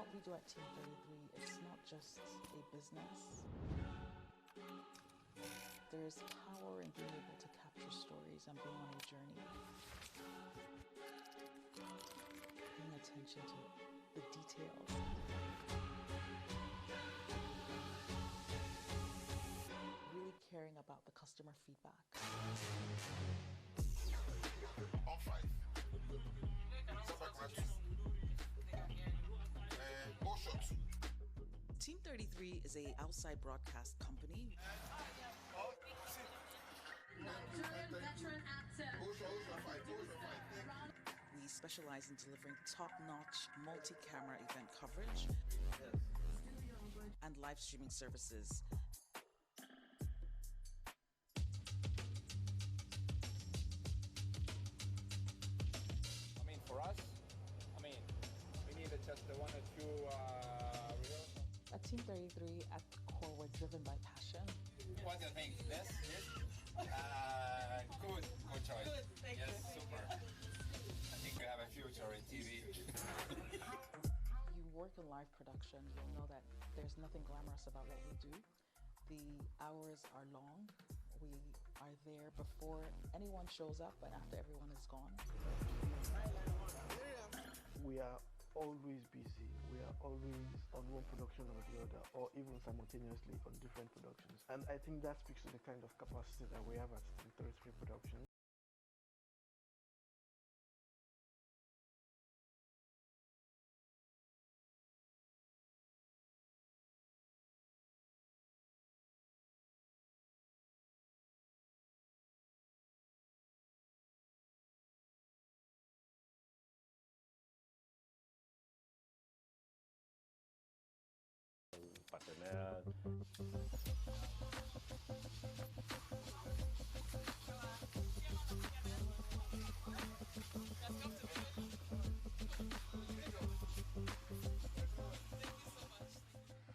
what we do at Team 33, it's not just a business. There's power in being able to capture stories and being on a journey. Paying attention to the details. Really caring about the customer feedback. On 5. Go shot. Team 33 is a outside broadcast company. Nigerian veteran actor. We specialize in delivering top-notch multi-camera event coverage and live streaming services. For us, we needed just one or two rehearsals. At Team 33, at the core, we're driven by passion. What do you think? This? Good choice. Good, thank you. Super. I think we have a future in TV. You work in live production, you'll know that there's nothing glamorous about what we do. The hours are long. We are there before anyone shows up and after everyone is gone. We are always busy. We are always on one production or the other, or even simultaneously on different productions. And I think that speaks to the kind of capacity that we have at Team 33 Productions. Partenaire.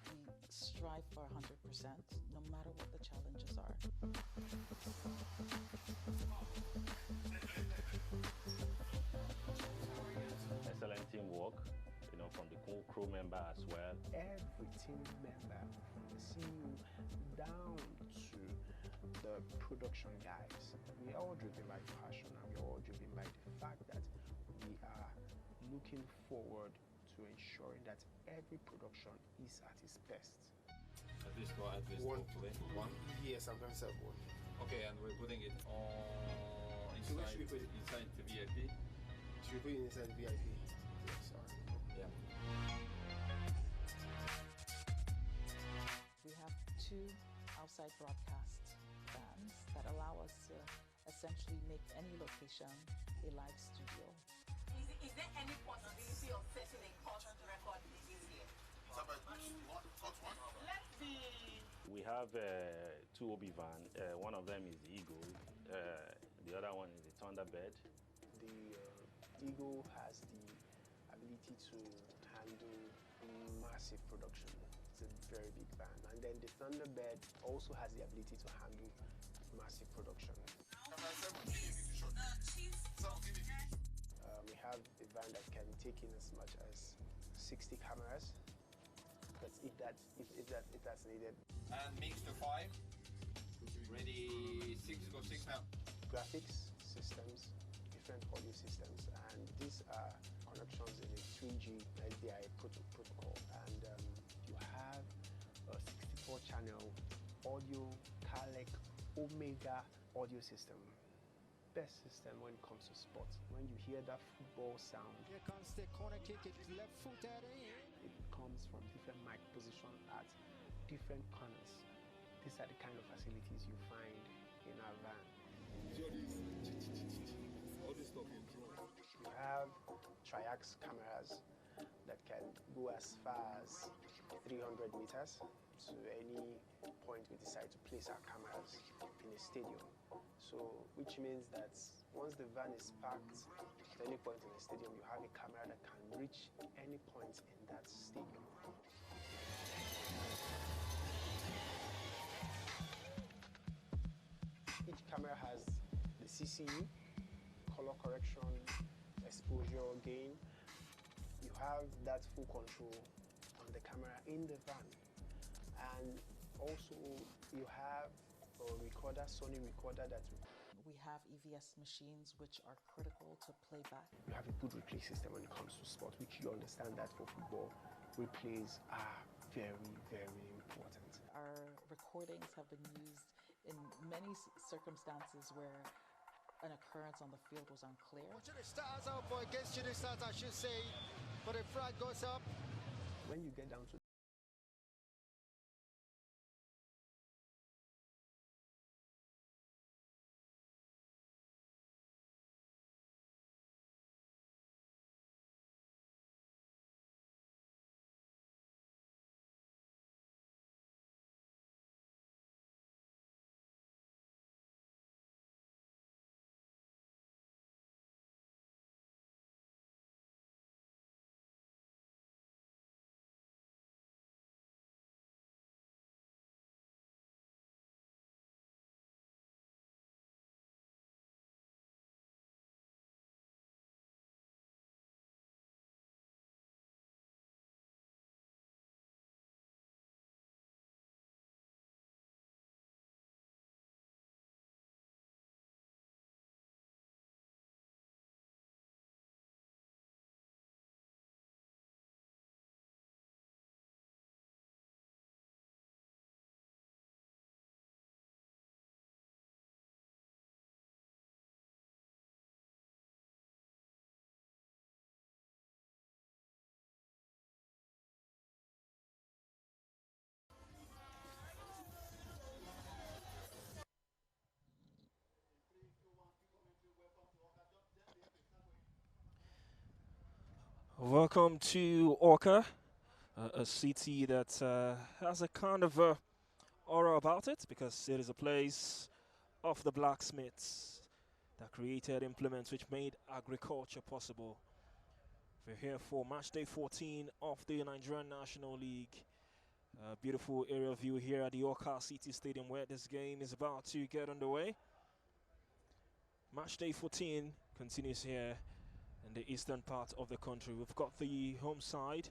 We strive for 100%, no matter what the challenges are. Excellent teamwork, from the crew member as well. Every team member, from the CEO down to the production guys, we are all driven by passion, and we are all driven by the fact that we are looking forward to ensuring that every production is at its best. At least one. Yes, I'm going to serve one. Okay, and we're putting it on inside the VIP. Should we put it inside the VIP? Yeah, sorry. Yeah. We have 2 outside broadcast vans that allow us to essentially make any location a live studio. Is there any possibility of setting a cost record this year? Let's see. We have 2 Obi van. One of them is the Eagle. The other one is the Thunderbird. The Eagle has the ability to handle massive production. It's a very big van. And then the Thunderbird also has the ability to handle massive production. We have a van that can take in as much as 60 cameras. That's if that's needed. And mix to 5. Ready, 6, go 6 now. Graphics systems, different audio systems, and these are connections in a 3G SDI protocol. And you have a 64-channel audio Calec Omega audio system. Best system when it comes to sports. When you hear that football sound, here comes the corner kick, it's left footed in. It comes from different mic positions at different corners. These are the kind of facilities you find in our van. All this stuff you You have triax cameras that can go as far as 300 meters to any point we decide to place our cameras in a stadium. So, which means that once the van is parked at any point in the stadium, you have a camera that can reach any point in that stadium. Each camera has the CCU, color correction, exposure, gain. You have that full control the camera in the van. And also you have a recorder, Sony recorder that We have EVS machines which are critical to playback. you have a good replay system when it comes to sport, which you understand that for football, replays are very, very important. Our recordings have been used in many circumstances where an occurrence on the field was unclear. Shooting stars out for against shooting stars, I should say, but the flag goes up. When you get down to Welcome to Orca, a city that has a kind of aura about it because it is a place of the blacksmiths that created implements which made agriculture possible. We're here for match day 14 of the Nigerian National League. Beautiful aerial view here at the Orca City Stadium where this game is about to get underway. Match day 14 continues here in the eastern part of the country. We've got the home side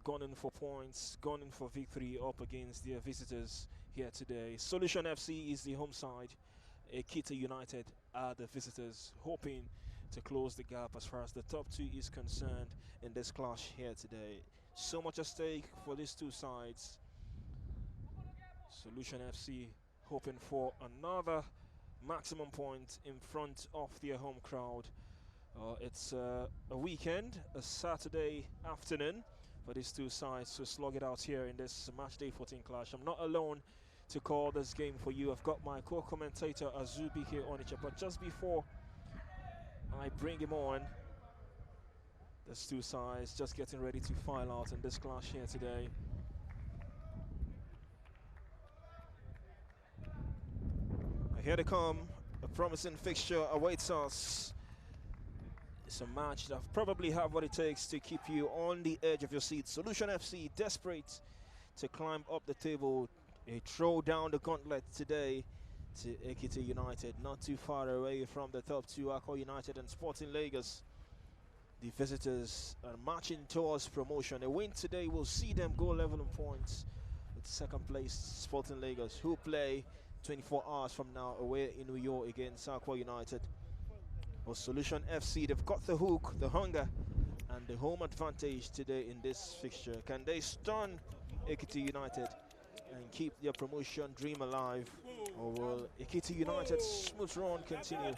gunning for points, gunning for victory up against their visitors here today. Solution FC is the home side. Ekiti United are the visitors, hoping to close the gap as far as the top two is concerned in this clash here today. So much at stake for these two sides. Solution FC hoping for another maximum point in front of their home crowd. It's a weekend, a Saturday afternoon for these two sides to slug it out here in this match day 14 clash. I'm not alone to call this game for you. I've got my co-commentator Azubi here on it, but just before I bring him on, these two sides just getting ready to file out in this clash here today. Here they come. A promising fixture awaits us. It's a match that probably have what it takes to keep you on the edge of your seat. Solution FC desperate to climb up the table. They throw down the gauntlet today to Ekiti United, not too far away from the top two, Akko United and Sporting Lagos. The visitors are marching towards promotion. A win today will see them go level in points with second place Sporting Lagos, who play 24 hours from now away in New York against Akko United. For Solution FC, they've got the hook, the hunger, and the home advantage today in this fixture. Can they stun Ekiti United and keep their promotion dream alive? Or will Ekiti United's smooth run continue?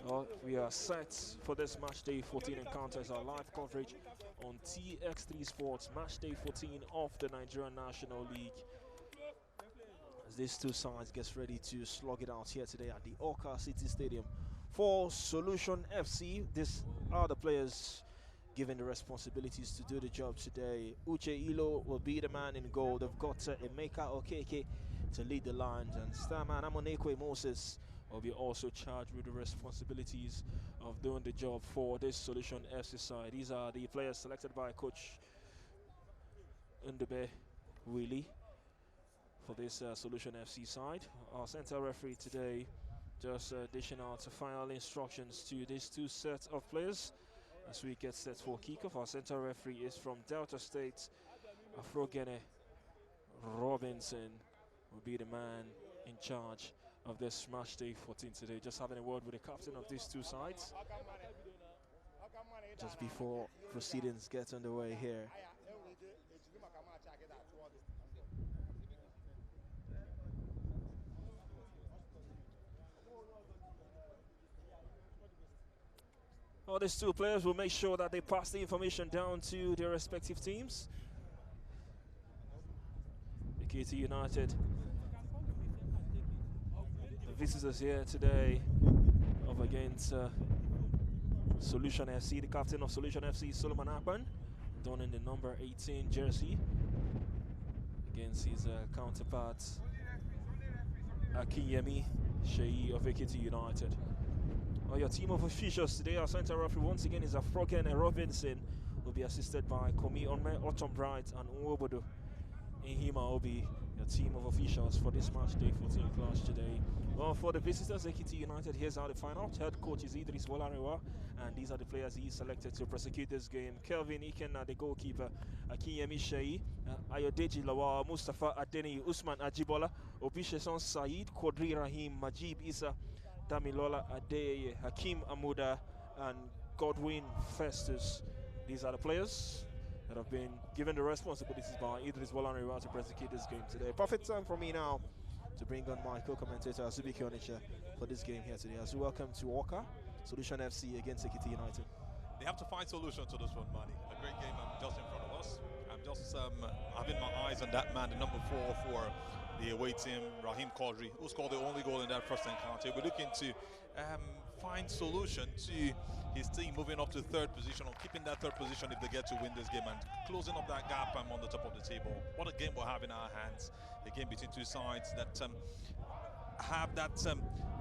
Well, we are set for this match day 14 encounters, our live coverage on TX3 Sports, match day 14 of the Nigerian National League. As these two sides get ready to slug it out here today at the Orca City Stadium. For Solution FC, these are the players given the responsibilities to do the job today. Uche Ilo will be the man in goal. They've got Emeka Okeke to lead the lines, and Starman Amonekwe Moses will be also charged with the responsibilities of doing the job for this Solution FC side. These are the players selected by Coach Ndube Willie for this Solution FC side. Our center referee today just dishing out final instructions to these two sets of players as we get set for kickoff. Our center referee is from Delta State, Afrogene Robinson will be the man in charge of this match day 14 today. Just having a word with the captain of these two sides just before proceedings get underway here. All these two players will make sure that they pass the information down to their respective teams. Ekiti United, the visitors here today, up against Solution FC. The captain of Solution FC, Solomon Akpan, donning the number 18 jersey against his counterpart, Akinyemi Sheyi of Ekiti United. Your team of officials today, our center referee once again is Afroken Robinson, will be assisted by Komi Onme, Autumn Bright, and Nwobodo Ihima Obi, your team of officials for this match day 14 clash today. Well, for the visitors, Ekiti United, here's how they find out. Head coach is Idris Wolarewa, and these are the players he selected to prosecute this game. Kelvin Ikenna, the goalkeeper, Akinyemi Sheyi, Ayodeji Lawal, Mustafa Adeni, Usman Ajibola, Obisheson Said, Kodri Rahim, Majib Isa, Damilola Adeye, Hakim Amuda, and Godwin Festus. These are the players that have been given the responsibilities by Idris Wolarewa to prosecute this game today. Perfect time for me now to bring on my co-commentator Azubi Kionicha for this game here today. Azu, welcome to Walker, Solution FC against Ekiti United. They have to find solution to this one, Manny. A great game just in front of us. I'm just having my eyes on that man, the number 4 for the away team, Rahim Kodri, who scored the only goal in that first encounter. We're looking to find solution to his team moving up to third position, or keeping that third position if they get to win this game, and closing up that gap on the top of the table. What a game we'll have in our hands. A game between two sides that have that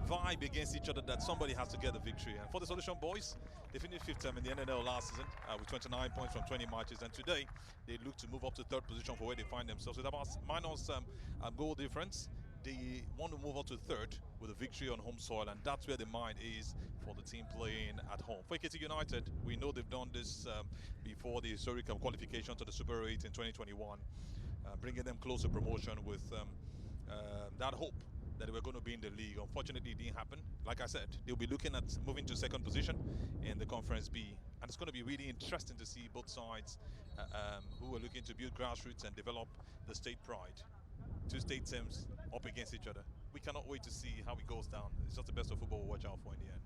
vibe against each other, that somebody has to get the victory. And for the Solution boys, they finished 5th in the NNL last season with 29 points from 20 matches, and today they look to move up to third position for where they find themselves. With about minus goal difference, they want to move up to third with a victory on home soil, and that's where the mind is for the team playing at home. For Ekiti United, we know they've done this before the historical qualification to the Super 8 in 2021, bringing them close to promotion with that hope that they were going to be in the league. Unfortunately, it didn't happen. Like I said, they'll be looking at moving to second position in the Conference B, and it's going to be really interesting to see both sides who are looking to build grassroots and develop the state pride. Two state teams up against each other. We cannot wait to see how it goes down. It's just the best of football we'll watch out for in the end.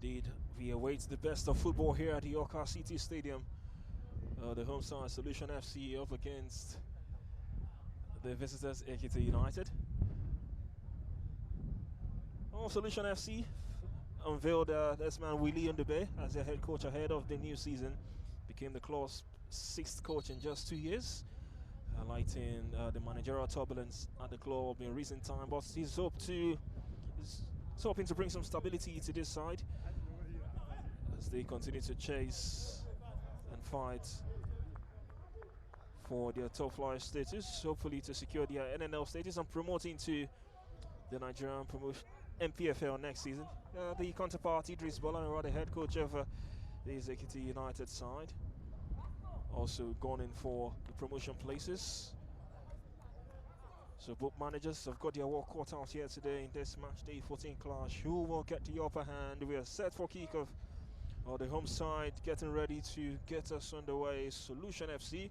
Indeed, we await the best of football here at the Yoka City Stadium. The home side, Solution FC, up against the visitors, Ekiti United. Solution FC unveiled this man Willie Ndube as their head coach ahead of the new season. Became the club's 6th coach in just 2 years, highlighting the managerial turbulence at the club in recent time. But he's hoping to bring some stability to this side as they continue to chase and fight for their top flight status, hopefully to secure their NNL status and promoting to the Nigerian promotion MPFL next season. The counterpart Idris Wolarewa, the head coach of the Ekiti United side, also gone in for the promotion places. So both managers have got their work cut out here today in this match day 14 clash. Who will get the upper hand? We are set for kickoff. The home side getting ready to get us underway. Solution FC.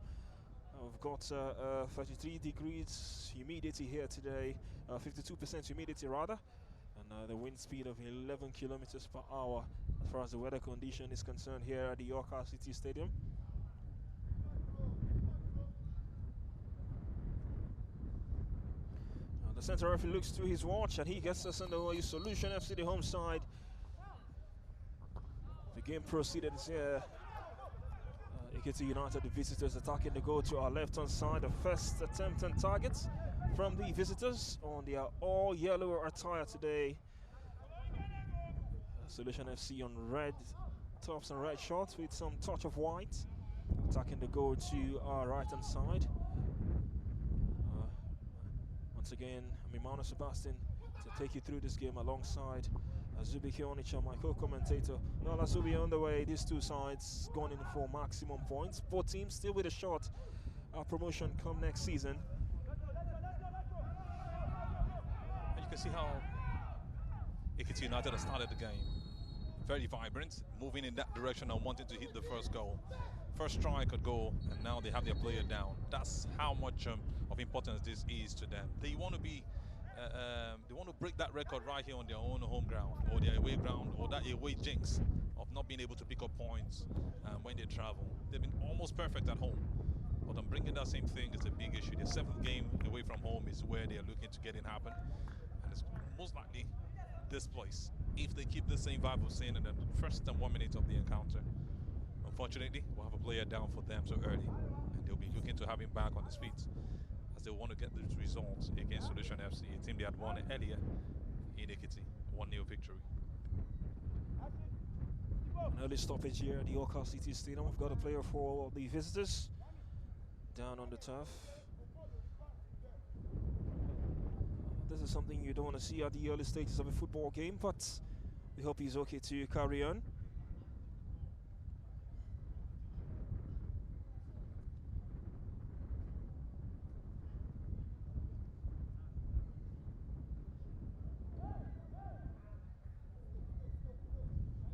We've got 33 degrees humidity here today, 52% humidity rather. And the wind speed of 11 kilometers per hour as far as the weather condition is concerned here at the Yoka City Stadium. The center referee looks to his watch and he gets us underway. Solution FC, the home side. The game proceeded here. Ekiti United, the visitors, attacking the goal to our left-hand side. The first attempt and targets from the visitors on their all-yellow attire today. Solution FC on red tops and red shorts with some touch of white. Attacking the goal to our right-hand side. Once again, Mimano Sebastian to take you through this game alongside Azubi Kionicha, my co-commentator. Well, Azubi on the way, these two sides going in for maximum points. Both teams still with a shot our promotion come next season. And you can see how Ekiti United has started the game. Very vibrant, moving in that direction and wanting to hit the first goal. First strike at goal, and now they have their player down. That's how much of importance this is to them. They want to be, they want to break that record right here on their own home ground, or their away ground, or that away jinx of not being able to pick up points when they travel. They've been almost perfect at home, but bringing that same thing is a big issue. The 7th game away from home is where they're looking to get it happen, and it's most likely this place if they keep the same vibe of saying in the first 1 minute of the encounter. Unfortunately, we'll have a player down for them so early, and they'll be looking to have him back on his feet as they want to get the results against Solution FC, a team they had won earlier in Ekiti, 1-0 victory. An early stoppage here at the Oka City Stadium. We've got a player for the visitors down on the turf. This is something you don't want to see at the early stages of a football game, but we hope he's okay to carry on.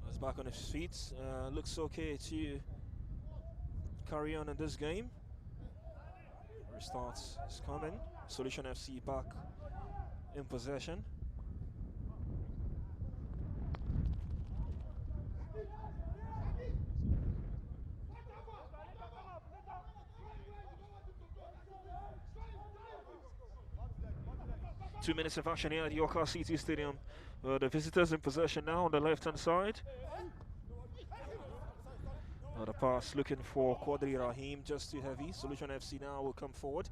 He's back on his feet. Looks okay to carry on in this game. Restart is coming. Solution FC back in possession. Two minutes of action here at the Oka City Stadium. The visitors in possession now on the left-hand side. The pass looking for Quadri Rahim, just too heavy. Solution FC now will come forward.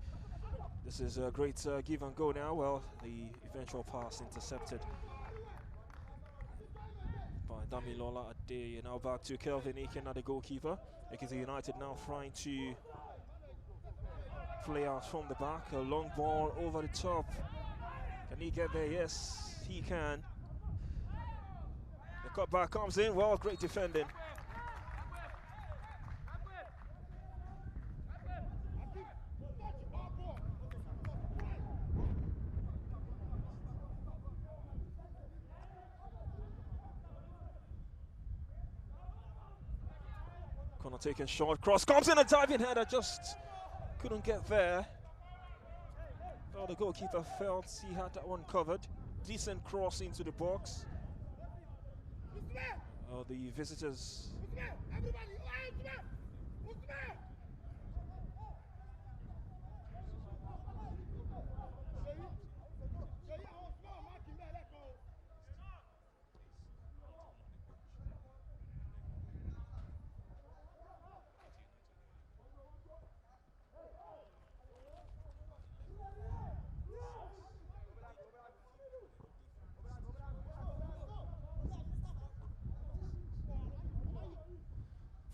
This is a great give and go now. Well, the eventual pass intercepted by Damilola Ade. Now back to Kelvin Eken at the goalkeeper. Ekiti United now trying to play out from the back. A long ball over the top. Can he get there? Yes, he can. The cutback comes in. Well, great defending. Corner taken short, cross comes in, a diving header, just couldn't get there. Oh, the goalkeeper felt he had that one covered. Decent cross into the box. Oh, the visitors.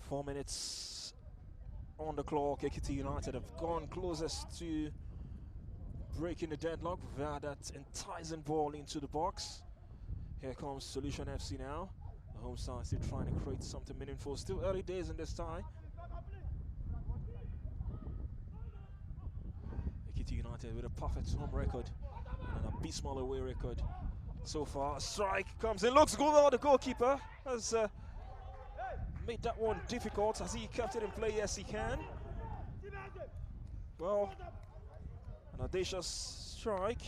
Four minutes on the clock. Ekiti United have gone closest to breaking the deadlock via that enticing ball into the box. Here comes Solution FC now. The home side still trying to create something meaningful. Still early days in this tie. Ekiti United with a perfect home record and an abysmal away record so far. A strike comes in, looks good. Oh, the goalkeeper has made that one difficult. Has he kept it in play? Yes, he can. Well, an audacious strike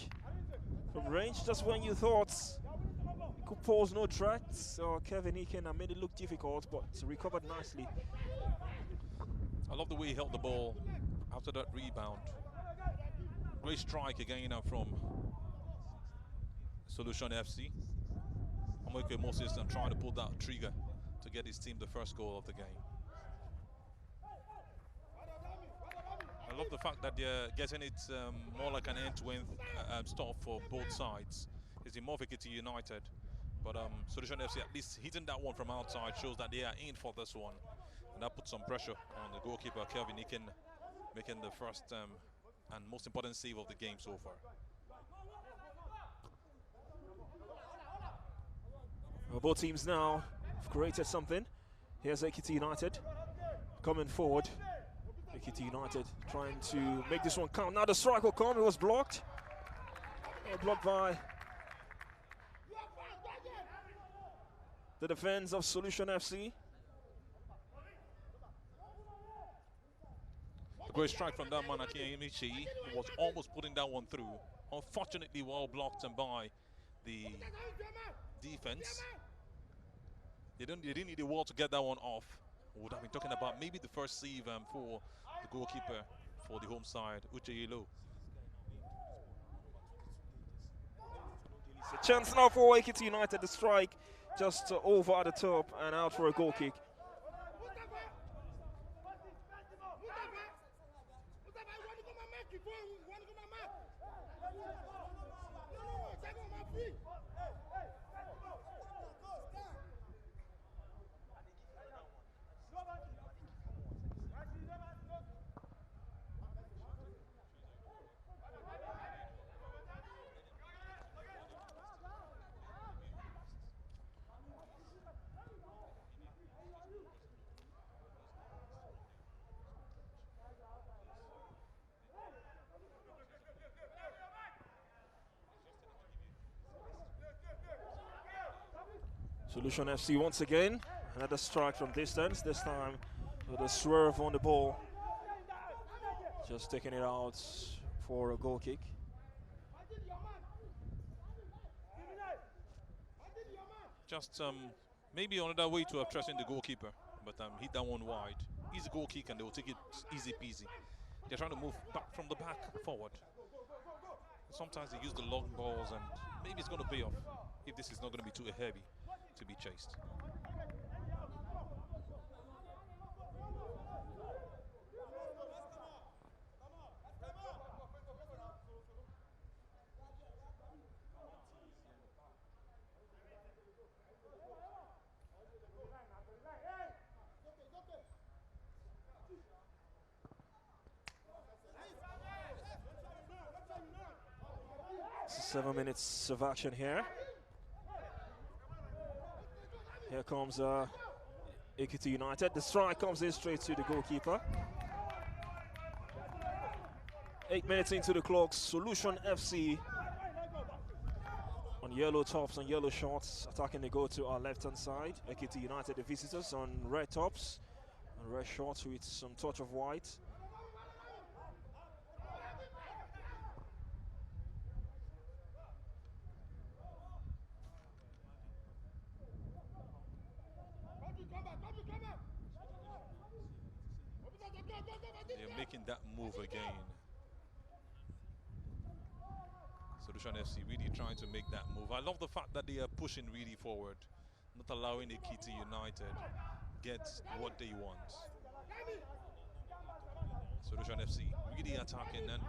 from range, just when you thought it could pose no threat. So Kevin Eken made it look difficult, but recovered nicely. I love the way he held the ball after that rebound. Great strike again from Solution FC. Amoike Moses and trying to pull that trigger to get his team the first goal of the game. I love the fact that they're getting it more like an end-to-end stop for both sides. It's in more of Ekiti United, but Solution FC at least hitting that one from outside shows that they are in for this one, and that puts some pressure on the goalkeeper Kelvin Eken, making the first and most important save of the game so far. Well, both teams now have created something. Here's Ekiti United coming forward. Ekiti United trying to make this one count. Now the strike will come. It was blocked. Blocked by the defense of Solution FC. A great strike from that man, Akiyemichi, who was almost putting that one through. Unfortunately, well blocked and by the defense. They didn't need the wall to get that one off. We would have been talking about maybe the first save for the goalkeeper for the home side, Uche Yelo. It's a chance now for Ekiti United. The strike just over at the top and out for a goal kick. Solution FC once again, another strike from distance, this time with a swerve on the ball. Just taking it out for a goal kick. Just maybe another way to have threatened the goalkeeper, but hit that one wide. Easy goal kick and they will take it easy peasy. They're trying to move back from the back forward. Sometimes they use the long balls and maybe it's going to pay off if this is not going to be too heavy to be chased. So 7 minutes of action here. Here comes Ekiti United. The strike comes in straight to the goalkeeper. 8 minutes into the clock. Solution FC on yellow tops and yellow shorts, attacking the goal to our left-hand side. Ekiti United, the visitors, on red tops and red shorts with some touch of white. They're making that move again. Solution FC really trying to make that move. I love the fact that they are pushing really forward, not allowing Ekiti United get what they want. Solution FC really attacking and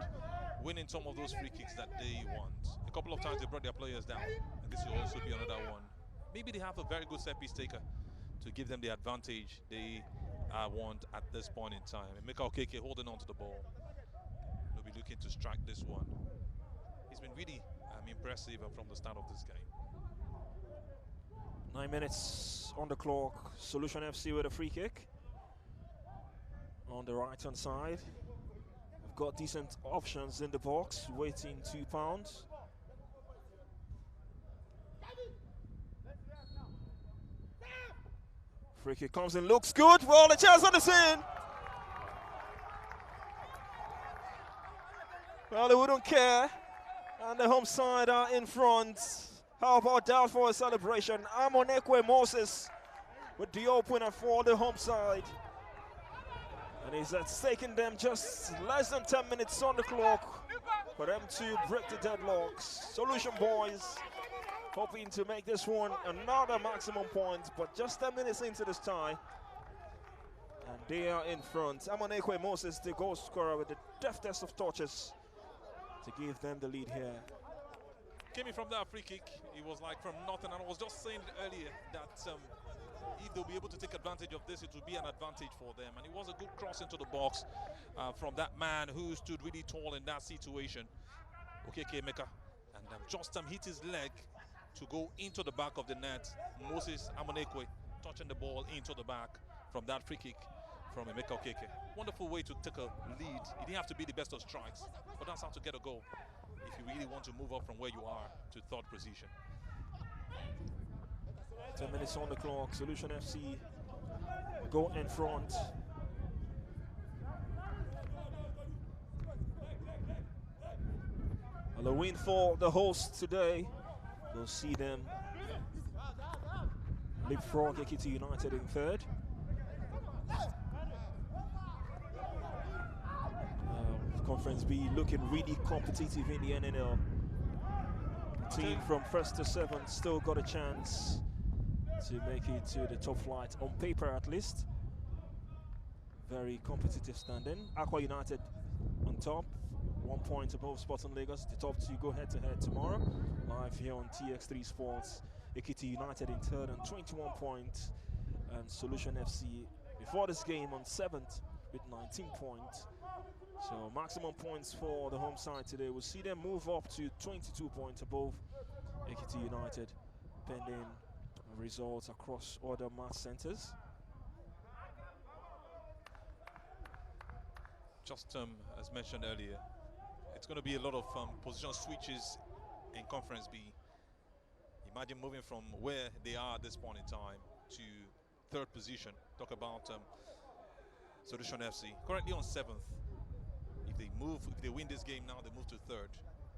winning some of those free kicks that they want. A couple of times they brought their players down, and this will also be another one. Maybe they have a very good set piece taker to give them the advantage they want at this point in time. And Mika Okeke holding on to the ball. They'll be looking to strike this one. He's been really impressive from the start of this game. 9 minutes on the clock. Solution FC with a free kick on the right hand side. We've got decent options in the box, waiting £2. Free kick comes in, looks good. Well, the chance on the scene. Well, they wouldn't care. And the home side are in front. How about that for a celebration? Amonekwe Moses with the opener for the home side. And he's taken them just less than 10 minutes on the clock for them to break the deadlocks. Solution boys hoping to make this one another maximum point, but just 10 minutes into this tie. And they are in front. Amonekwe Moses, the goal scorer, with the deftest of touches to give them the lead here. Came in from that free kick, it was like from nothing, and I was just saying earlier that if they'll be able to take advantage of this, it will be an advantage for them. And it was a good cross into the box from that man who stood really tall in that situation, Okeke Emeka, and just hit his leg to go into the back of the net. Moses Amonekwe touching the ball into the back from that free kick from Emeka Okeke. Wonderful way to take a lead. It didn't have to be the best of strikes, but that's how to get a goal if you really want to move up from where you are to third position. 10 minutes on the clock. Solution FC go in front. Well, a win for the hosts today. We'll see them leapfrog Ekiti United in third. Conference B looking really competitive in the NNL. The team from 1st to 7th still got a chance to make it to the top flight, on paper at least. Very competitive standing. Aqua United on top, 1 point above Sporting Lagos. The top two go head-to-head tomorrow, live here on TX3 Sports. Ekiti United in third on 21 points, and Solution FC before this game on 7th with 19 points. So maximum points for the home side today. We'll see them move up to 22 points above Ekiti United, pending results across other match centers. Just as mentioned earlier, it's going to be a lot of position switches in Conference B. Imagine moving from where they are at this point in time to third position. Talk about Solution FC, currently on 7th. If they win this game now, they move to third,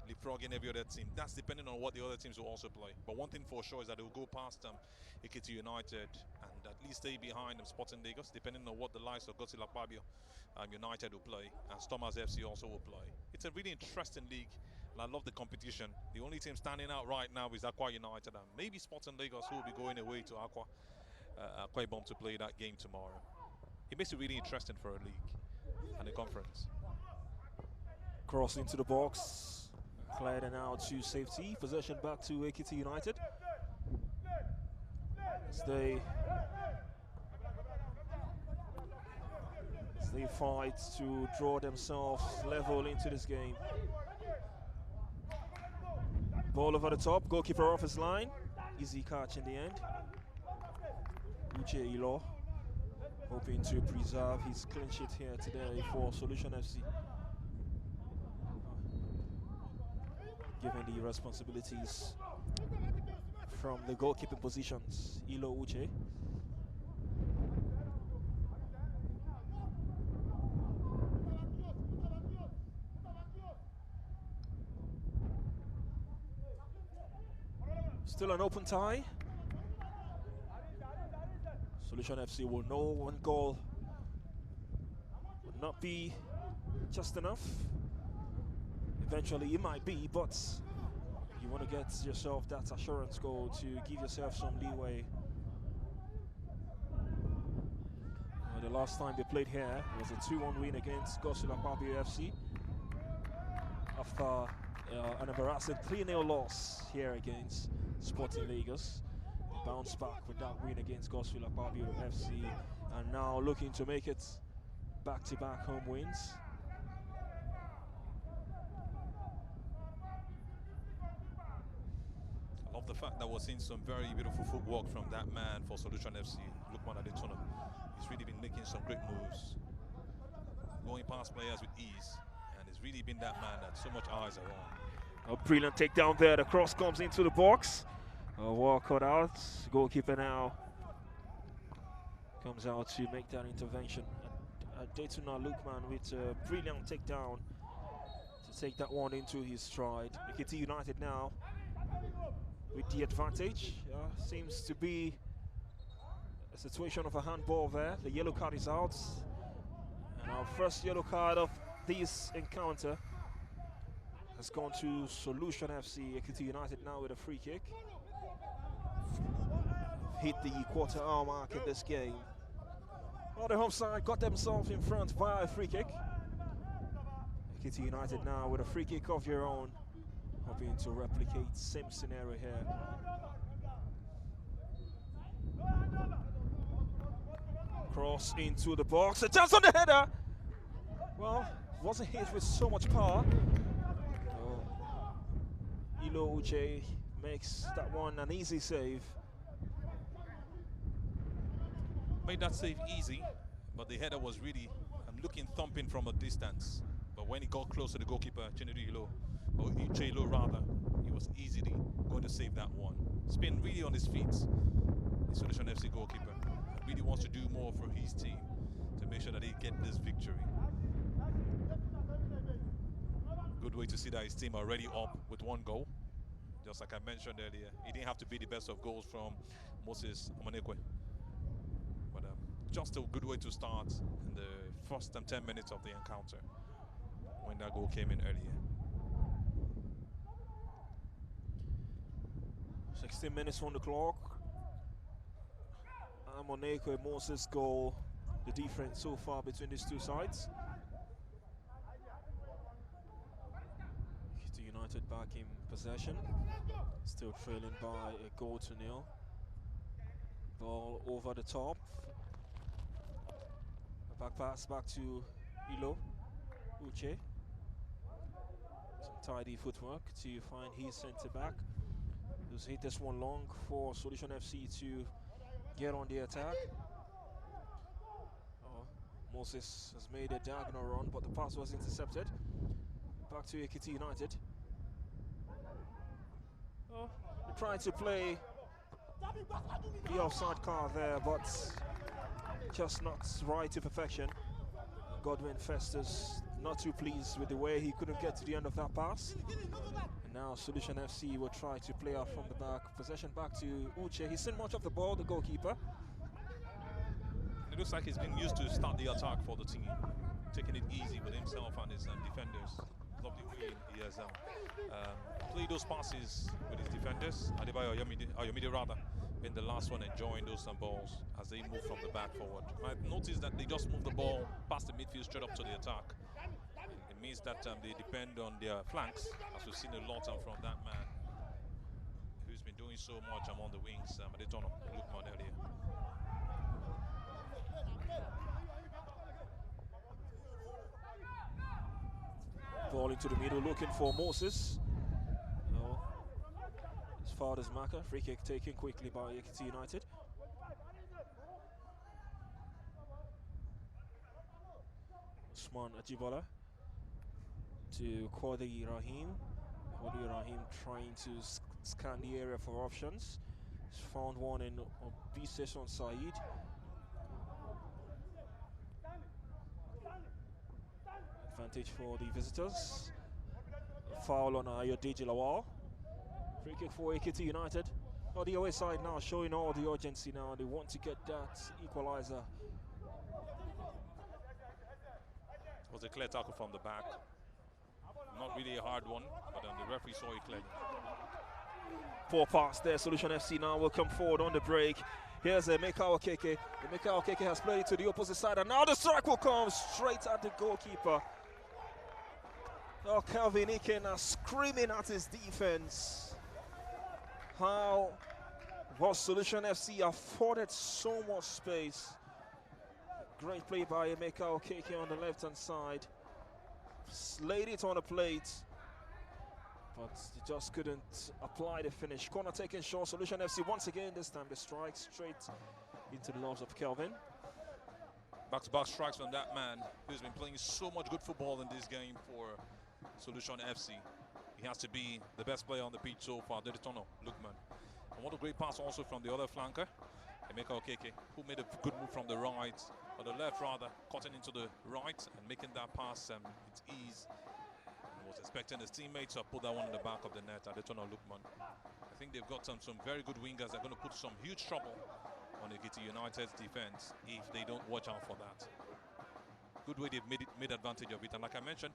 leapfrogging every other team. That's depending on what the other teams will also play. But one thing for sure is that they will go past Ekiti United and at least stay behind Sporting Lagos, depending on what the likes of Godswill Akpabio United will play, and Stormers FC also will play. It's a really interesting league, and I love the competition. The only team standing out right now is Aqua United, and maybe Sporting Lagos, who will be going away to Aqua Ibom to play that game tomorrow. It makes it really interesting for a league and a conference. Cross into the box, cleared and out to safety. Possession back to Ekiti United. As they fight to draw themselves level into this game. Ball over the top, goalkeeper off his line. Easy catch in the end. Uche Ilo hoping to preserve his clean sheet here today for Solution FC. Given the responsibilities from the goalkeeping positions, Ilo Uche. Still an open tie. Solution FC will know one goal would not be just enough. Eventually it might be, but you want to get yourself that assurance goal to give yourself some leeway. The last time they played here was a 2-1 win against Godswill Akpabio FC after an embarrassing 3-0 loss here against Sporting Lagos. They bounced back with that win against Godswill Akpabio FC, and now looking to make it back-to-back home wins. I love the fact that we're seeing some very beautiful footwork from that man for Solution FC, Lukman Adetona. He's really been making some great moves, going past players with ease, and he's really been that man that so much eyes are on. A brilliant takedown there. The cross comes into the box. Well cut out. Goalkeeper now comes out to make that intervention. Adetona Lukman with a brilliant takedown to take that one into his stride. Ekiti United now with the advantage. Seems to be a situation of a handball there. The yellow card is out. And our first yellow card of this encounter has gone to Solution FC. Ekiti United now with a free kick. Hit the quarter-hour mark in this game. Well, the home side got themselves in front via a free kick. Ekiti United now with a free kick of their own, hoping to replicate same scenario here. Cross into the box, a chance on the header. Well, wasn't hit with so much power. Ilo Uche makes that one an easy save. Made that save easy, but the header was really looking thumping from a distance. But when he got close to the goalkeeper, Chinedu Ilo, or Ichelo rather, he was easily going to save that one. He's been really on his feet, the Solution FC goalkeeper. And really wants to do more for his team to make sure that they get this victory. Good way to see that his team are already up with 1 goal. Just like I mentioned earlier, he didn't have to be the best of goals from Moses Omonekwe. But just a good way to start in the first 10 minutes of the encounter when that goal came in earlier. 16 minutes on the clock. Omonekwe, Moses goal. The difference so far between these two sides. Ekiti United back in possession. Still trailing by a goal to nil. Ball over the top. A back pass back to Ilo. Uche. Some tidy footwork to find his centre back. Just hit this one long for Solution FC to get on the attack. Moses has made a diagonal run, but the pass was intercepted. Back to Ekiti United. They're trying to play the offside card there, but just not right to perfection. Godwin Festus not too pleased with the way he couldn't get to the end of that pass. And now Solution FC will try to play out from the back. Possession back to Uche. He's seen much of the ball, the goalkeeper. It looks like he's been used to start the attack for the team, taking it easy with himself and his defenders. Lovely way he has played those passes with his defenders. Adebayo Ayomide rather been the last one enjoying those balls as they move from the back forward. I've noticed that they just move the ball past the midfield straight up to the attack. It means that they depend on their flanks, as we've seen a lot from that man who's been doing so much among the wings. Adetono Lukman earlier. Ball into the middle, looking for Moses. No. As far as Maka, free kick taken quickly by Ekiti United. Usman Ajibola to Kwadi Rahim. Kwadi Rahim trying to scan the area for options. He's found one in Obise on Saeed. Advantage for the visitors. Foul on Ayodeji Lawal. Free kick for Ekiti United. On the away side now, showing all the urgency now. They want to get that equalizer. It was a clear tackle from the back. Not really a hard one, but the referee saw it clearly. Poor pass there. Solution FC now will come forward on the break. Here's Emeka Okeke. Emeka Okeke has played it to the opposite side, and now the strike will come straight at the goalkeeper. Oh, Kelvin Ikena screaming at his defense. How was Solution FC afforded so much space? Great play by Emeka Okeke on the left-hand side. Laid it on the plate, but he just couldn't apply the finish. Corner taken short. Solution FC once again, this time the strike straight into the loves of Kelvin. Back-to-back strikes from that man who's been playing so much good football in this game for Solution FC. He has to be the best player on the pitch so far, Deditono Lukman. And what a great pass also from the other flanker, Emeka Okeke, who made a good move from the right, or the left rather, cutting into the right and making that pass with ease. And was expecting his teammates to put that one in the back of the net, Deditono Lukman. I think they've got some very good wingers that are going to put some huge trouble on Ekiti United's defense if they don't watch out for that. Good way they've made advantage of it, and like I mentioned,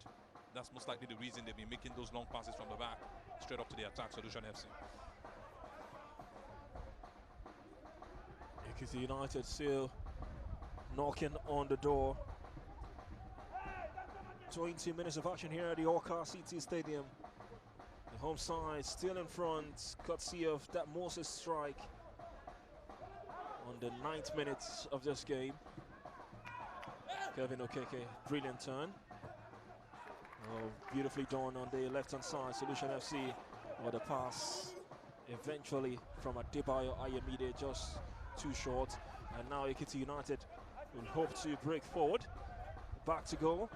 that's most likely the reason they've been making those long passes from the back straight up to the attack, Solution FC. Ekiti United still knocking on the door. 20 minutes of action here at the Orca City Stadium. The home side still in front, courtesy of that Moses strike on the 9th minute of this game. Kevin Okeke, brilliant turn. Oh, beautifully done on the left-hand side. Solution FC with a pass eventually from Adebayo Ayomide, just too short. And now Ekiti United will hope to break forward. Back to goal.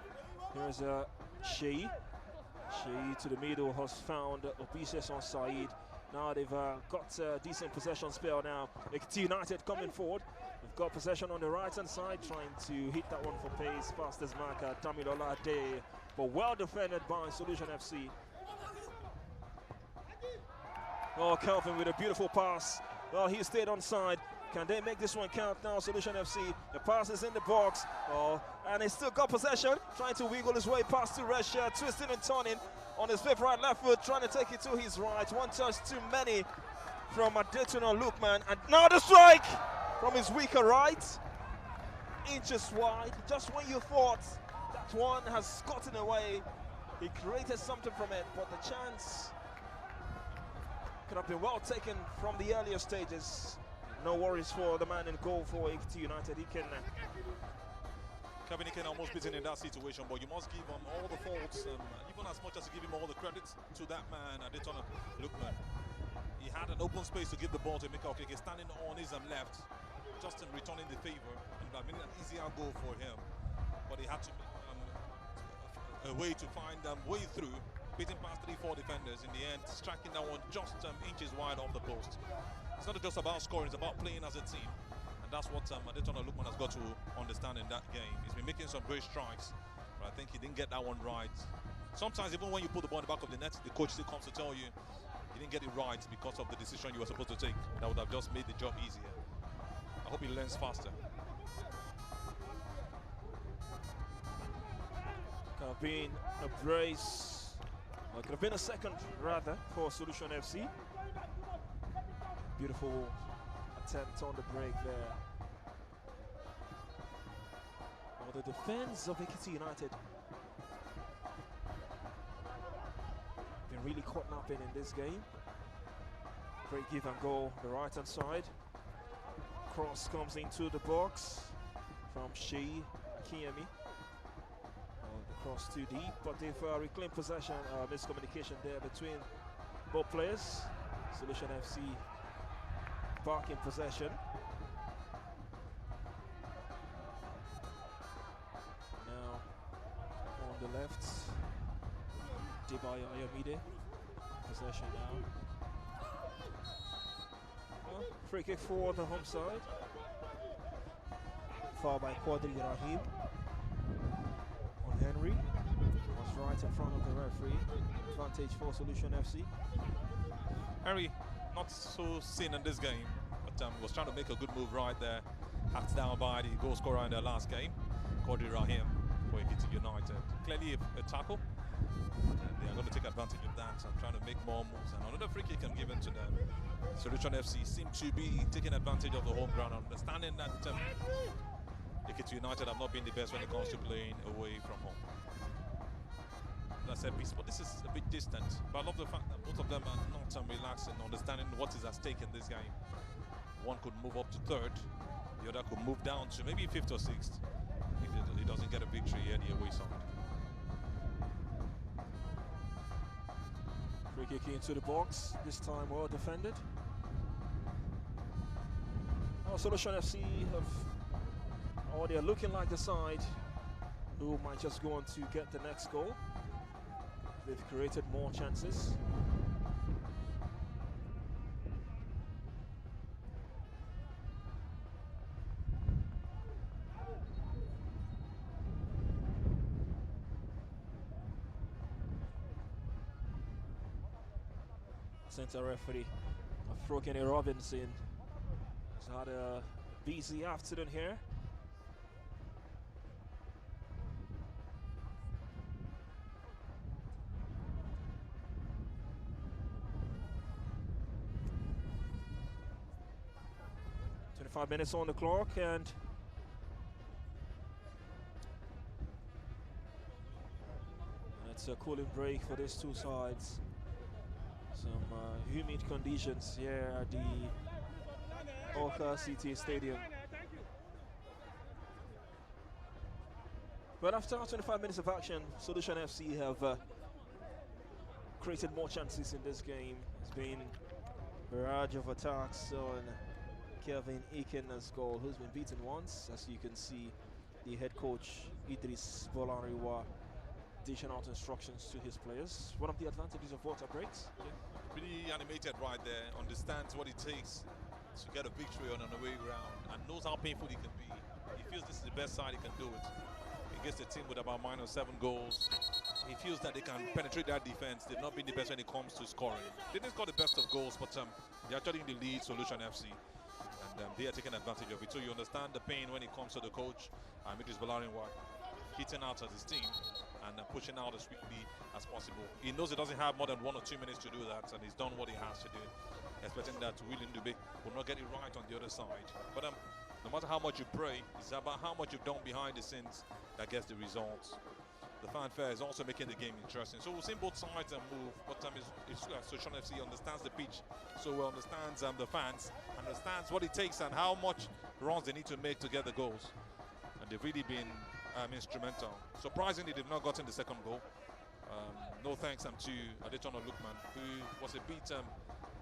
Here's Shea. Shea to the middle has found Obises on Saeed. Now they've got a decent possession spell now. Ekiti United coming forward. They've got possession on the right-hand side, trying to hit that one for pace. Fastest marker, Tamilola Day. But well defended by Solution FC. Oh, Kelvin with a beautiful pass. Well, he stayed on side. Can they make this one count now, Solution FC? The pass is in the box. Oh, and he still got possession. Trying to wiggle his way past to Resha, twisting and turning on his right left foot, trying to take it to his right. One touch too many from Adetuna Lukman. And now the strike from his weaker right. Inches wide. Just when you thought that one has gotten away, he created something from it, but the chance could have been well taken from the earlier stages. No worries for the man in goal for Ekiti United. He can Kevin, he can almost beat in that situation, but you must give him all the faults, even as much as you give him all the credits to that man, Adetona Lukman. He had an open space to give the ball to Mika Okeke, standing on his left, just in returning the favor. And I mean, an easier goal for him, but he had to a way to find way through, beating past 3-4 defenders. In the end, striking that one just inches wide off the post. It's not just about scoring; it's about playing as a team. And that's what Adetona Lukman has got to understand in that game. He's been making some great strikes, but I think he didn't get that one right. Sometimes even when you put the ball in the back of the net, the coach still comes to tell you you didn't get it right because of the decision you were supposed to take. That would have just made the job easier. I hope he learns faster. Could have been a brace, or could have been a second rather for Solution FC. Beautiful attempt on the break there. Well, the defense of Ekiti United been really caught up in this game. Great give and go, the right hand side. Cross comes into the box from Shea Akiyemi. The cross too deep, but they've reclaimed possession. Miscommunication there between both players. Solution FC back in possession. Now on the left, Debayo Ayomide, possession now. Well, free kick for the home side. Foul by Quadri Rahim on Henry. Was right in front of the referee. Advantage for Solution FC. Henry, not so seen in this game, but was trying to make a good move right there. Hacked down by the goal scorer in their last game, Quadri Rahim for Ekiti United. Clearly a tackle. They are going to take advantage of that and trying to make more moves. And another free kick can given to them. Solution FC seem to be taking advantage of the home ground, understanding that Ekiti United have not been the best when it comes to playing away from home. As I said, but this is a bit distant. But I love the fact that both of them are not relaxing, understanding what is at stake in this game. One could move up to third, the other could move down to maybe fifth or sixth if he doesn't get a victory here the away side. Free kick into the box, this time well defended. Oh, Solution FC they're looking like the side who might just go on to get the next goal. They've created more chances. Center referee, Afrokene Robinson, has had a busy afternoon here. Five minutes on the clock, and it's a cooling break for these two sides. Some humid conditions here at the Oka City Stadium. But after 25 minutes of action, Solution FC have created more chances in this game. It's been a barrage of attacks on Kevin Eken's goal, who's been beaten once. As you can see, the head coach, Idris Bolariwa, dishing out instructions to his players. One of the advantages of water breaks. Yeah. Pretty animated right there, understands what it takes to get a victory on an away ground and knows how painful it can be. He feels this is the best side he can do it. Against a team with about -7 goals, he feels that they can penetrate that defense. They've not been the best when it comes to scoring. They didn't score the best of goals, but they're actually in the lead, Solution FC, and they are taking advantage of it. So you understand the pain when it comes to the coach, Idris Bolariwa, hitting out at his team and pushing out as quickly as possible. He knows he doesn't have more than 1 or 2 minutes to do that, and he's done what he has to do, expecting that William Dube will not get it right on the other side. But no matter how much you pray, it's about how much you've done behind the scenes that gets the results. The fanfare is also making the game interesting. So we've seen both sides move, but it's Solution FC understands the pitch so well, understands the fans, understands what it takes and how much runs they need to make to get the goals. And they've really been instrumental. Surprisingly, they've not gotten the second goal. No thanks to Adetono Lukman, who was a bit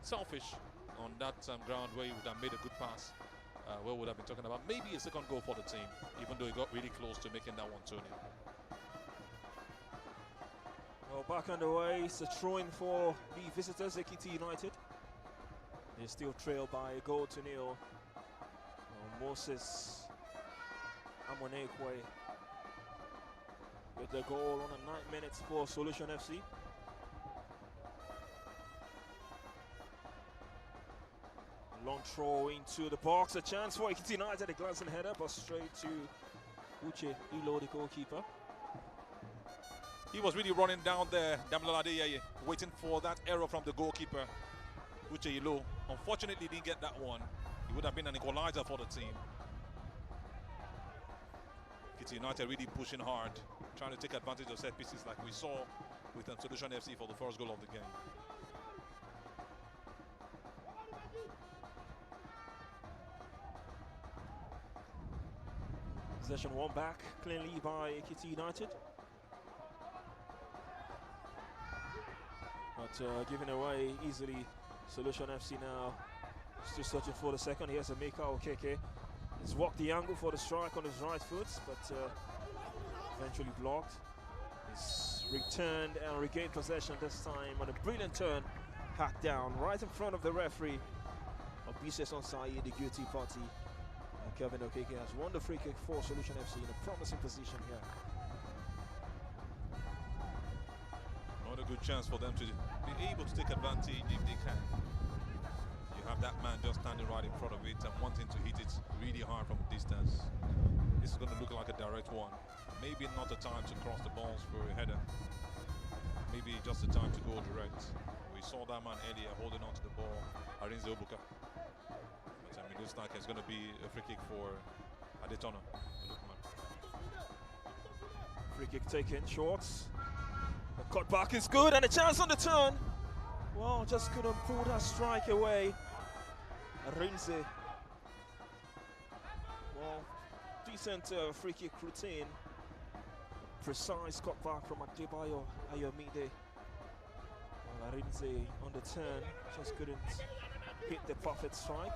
selfish on that ground where he would have made a good pass. Where would have been talking about maybe a second goal for the team, even though he got really close to making that one 2-0. Well, back underway, it's a throw-in for the visitors, Ekiti United. They still trail by a goal to nil. Moses Amonekwe with the goal on the 9 minutes for Solution FC. Long throw into the box, a chance for Ekiti United, a glancing header, but straight to Uche Ilo, the goalkeeper. He was really running down there, Damilola Adeyeye, waiting for that error from the goalkeeper, Uche Ilo. Unfortunately, he didn't get that one. He would have been an equalizer for the team. Ekiti United really pushing hard, trying to take advantage of set pieces like we saw with Solution FC for the first goal of the game. Possession won back cleanly by Ekiti United. But given away easily, Solution FC now still searching for the second. Here's a Mika Okeke. He's walked the angle for the strike on his right foot, but eventually blocked. He's returned and regained possession this time on a brilliant turn, hacked down right in front of the referee. Obises Onsai, the guilty party. Kevin Okeke has won the free kick for Solution FC in a promising position here. Not a good chance for them to be able to take advantage if they can. You have that man just standing right in front of it and wanting to hit it really hard from a distance. This is going to look like a direct one. Maybe not the time to cross the balls for a header. Maybe just the time to go direct. We saw that man earlier holding on to the ball, Arinze Obuka. It looks like it's going to be a free kick for Adetono. Free kick taken, short. The cut back is good and a chance on the turn. Well, just couldn't pull that strike away. Rinze. Well, decent free kick routine. Precise cut back from Adebayo Ayomide. Well, Rinze on the turn, just couldn't hit the perfect strike.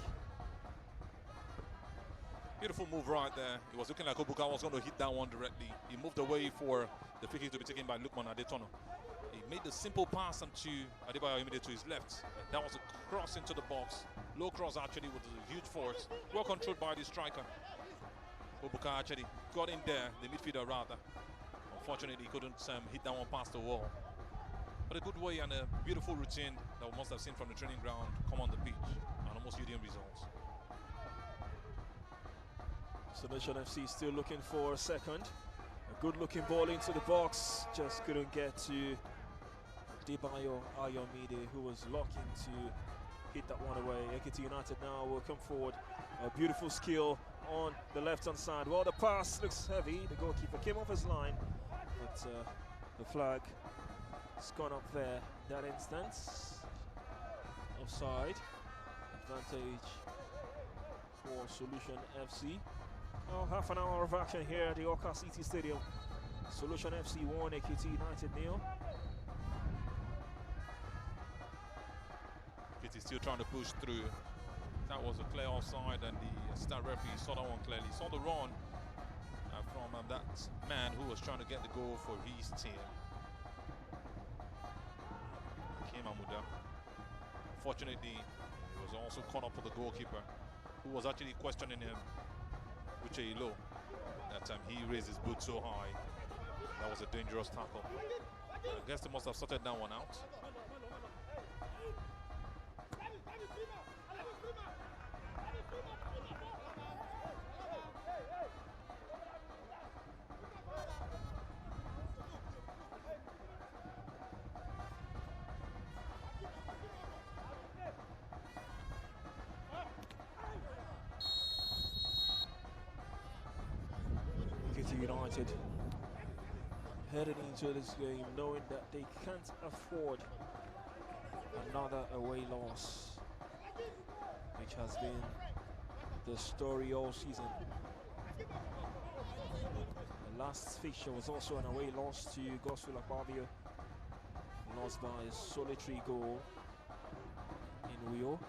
Beautiful move right there. It was looking like Obuka was going to hit that one directly. He moved away for the free kick to be taken by Lukman Adetono. He made the simple pass to Adebayo Ayomide to his left. That was a cross into the box. Low cross actually with a huge force. Well controlled by the striker. Obuka actually got in there, the midfielder rather. Unfortunately, he couldn't hit that one past the wall. But a good way and a beautiful routine that we must have seen from the training ground come on the pitch and almost yielding results. Solution FC still looking for a second. A good looking ball into the box, just couldn't get to Adebayo Ayomide, who was looking to hit that one away. Ekiti United now will come forward. A beautiful skill on the left hand side. Well, the pass looks heavy. The goalkeeper came off his line, but the flag has gone up there in that instance. Offside. Advantage for Solution FC. Well, half an hour of action here at the Oka City Stadium. Solution FC 1, Ekiti United 0. Ekiti still trying to push through. That was a clear offside, and the assistant referee saw that one clearly. He saw the run from that man who was trying to get the goal for his team. Came Amuda. Unfortunately, he was also caught up with the goalkeeper, who was actually questioning him, Uche Ilo. That time he raised his boot so high. That was a dangerous tackle. I guess they must have sorted that one out. Ekiti United heading into this game knowing that they can't afford another away loss, which has been the story all season. The last fixture was also an away loss to Gospel Akpabio, lost by a solitary goal in Uyo.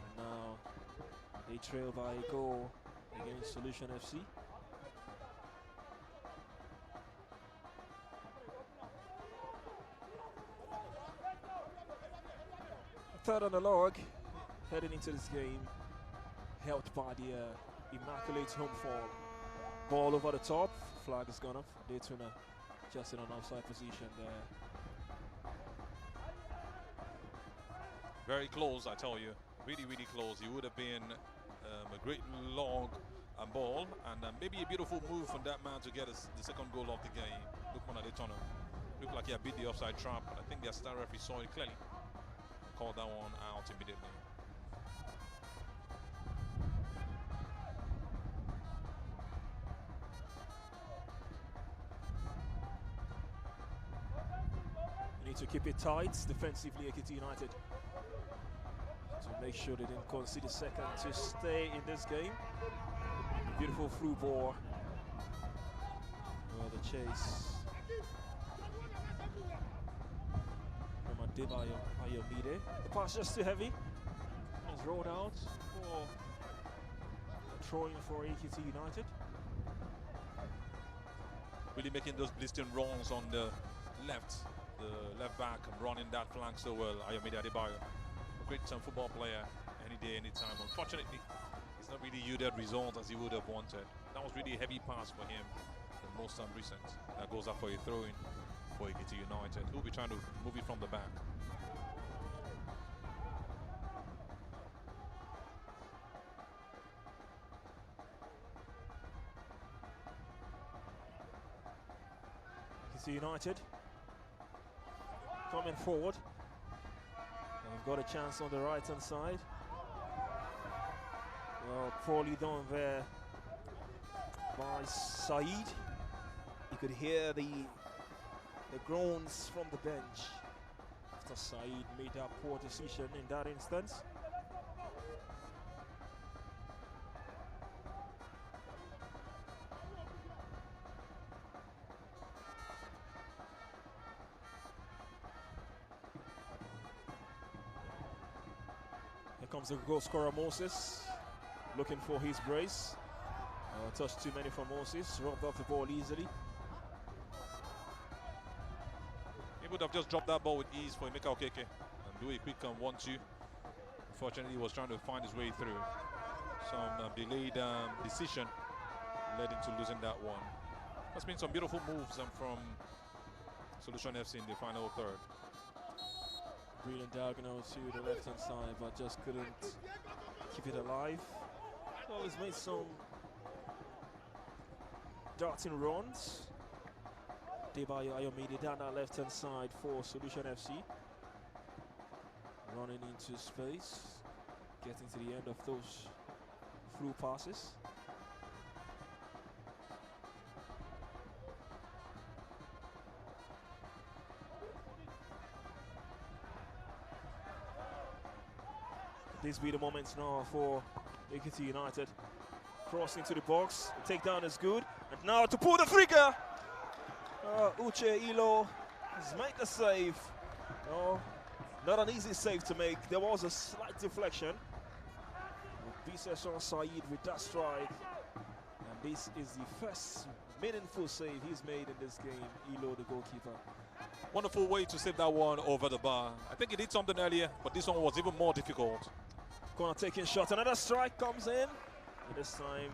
And now they trail by a goal against Solution FC. Third on the log, heading into this game, helped by the immaculate home form. Ball over the top, flag is gone up. Daytona just in an offside position there. Very close, I tell you. Really, really close. It would have been a great long ball, and maybe a beautiful move from that man to get the second goal of the game. Look on Daytona. Looked like he had beat the offside trap, but I think the star referee saw it clearly. Called that one out immediately. You need to keep it tight defensively, Ekiti United, to make sure they didn't concede a second to stay in this game. Beautiful through ball. Well, the chase from Adebayo Ayomide. The pass just too heavy. It's rolled out for a throw-in for Ekiti United. Really making those blistering runs on the left back, and running that flank so well. Ayomide Adebayo, a great football player, any day, anytime. Unfortunately, it's not really yielded results as he would have wanted. That was really a heavy pass for him, the most recent. That goes up for a throw-in for Ekiti United, who'll be trying to move it from the back. Ekiti United coming forward. They've got a chance on the right-hand side. Well, poorly done there by Said. You could hear the groans from the bench after Said made that poor decision in that instance. Here comes the goal scorer Moses, looking for his brace. Touch too many from Moses, robbed off the ball easily. He would have just dropped that ball with ease for Emeka Okeke and do a quick 1-2. Unfortunately, he was trying to find his way through. Some delayed decision led into losing that one. There's been some beautiful moves from Solution FC in the final third. Brilliant diagonal to the left-hand side, but just couldn't keep it alive. Well, he's made some darting runs. Adebayo Ayomide down that left-hand side for Solution FC. Running into space, getting to the end of those through passes. This be the moments now for Ekiti United. Cross into the box, the takedown is good. And now to pull the trigger! Uche Ilo has made the save. Oh, Not an easy save to make. There was a slight deflection. Bisesson Saeed with that strike. And this is the first meaningful save he's made in this game, Elo, the goalkeeper. Wonderful way to save that one over the bar. I think he did something earlier, but this one was even more difficult. Corner taking shot. Another strike comes in. And this time,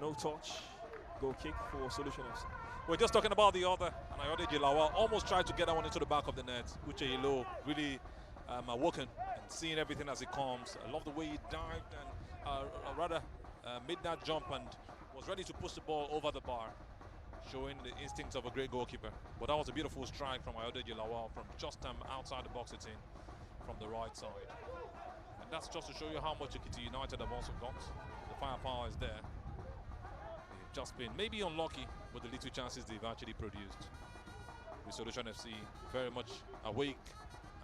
no touch. Goal kick for Solution FC. We're just talking about the other, and Ayode Jilawa almost tried to get that one into the back of the net. Uche Ilo really awoken and seeing everything as it comes. I love the way he dived and made that jump and was ready to push the ball over the bar, showing the instincts of a great goalkeeper. But that was a beautiful strike from Ayode Jilawa from just outside the box it's in from the right side. And that's just to show you how much Ekiti United have also got. The firepower is there. Just been maybe unlucky with the little chances they've actually produced. The Solution FC very much awake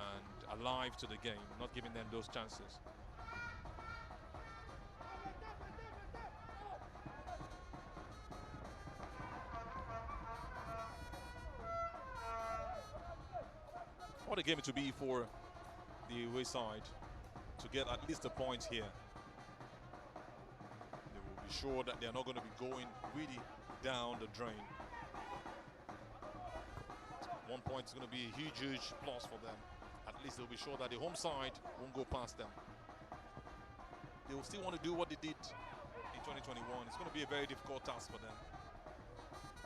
and alive to the game, not giving them those chances. What a game it to be for the away side to get at least a point here. Be sure that they're not going to be going really down the drain. 1 point is going to be a huge plus for them. At least they'll be sure that the home side won't go past them. They will still want to do what they did in 2021. It's going to be a very difficult task for them.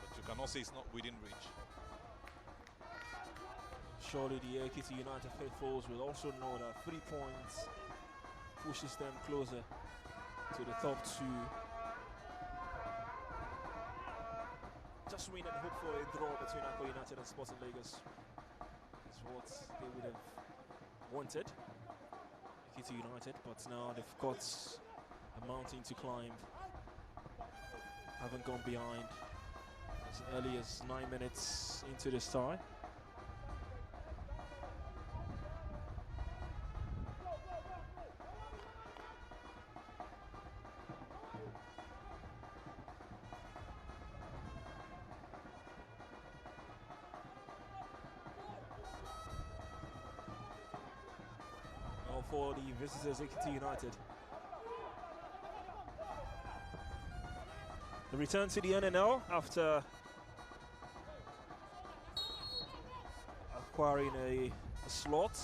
But you cannot say it's not within reach. Surely the Ekiti United faithfuls will also know that 3 points pushes them closer to the top 2. Just win and hope for a draw between Akko United and Sporting Lagos. That's what they would have wanted, Ekiti United, but now they've got a mountain to climb. Haven't gone behind as early as 9 minutes into this tie. For the visitors, Ekiti United. The return to the NNL after acquiring a slot.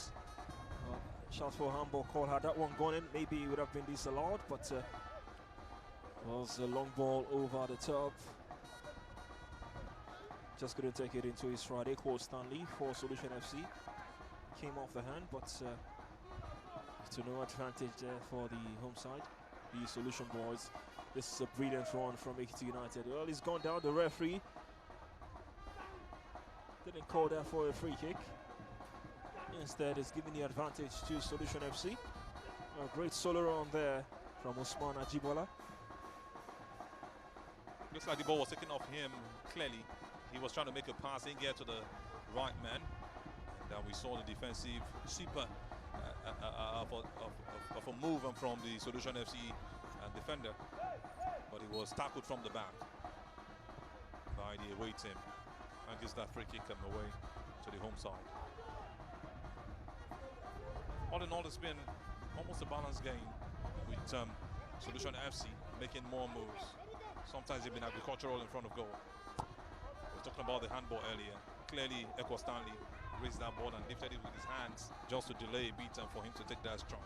Shout for handball call. Had that one gone in, maybe it would have been disallowed, but was a long ball over the top. Just couldn't take it into his stride. Equal Stanley for Solution FC. Came off the hand, but to no advantage there for the home side, the Solution boys. This is a brilliant run from Ekiti United. Well, he's gone down. The referee didn't call there for a free kick. Instead, it's giving the advantage to Solution FC. A great solo run there from Usman Ajibola. Looks like the ball was taken off him clearly. He was trying to make a pass in, get to the right man. Then we saw the defensive super of a move from the Solution FC defender, but it was tackled from the back by the away team and gives that free kick away to the home side. All in all, it's been almost a balanced game with Solution FC making more moves. Sometimes they've been agricultural in front of goal. We were talking about the handball earlier. Clearly, Ekwa Stanley raised that ball and lifted it with his hands just to delay a bit and for him to take that strike.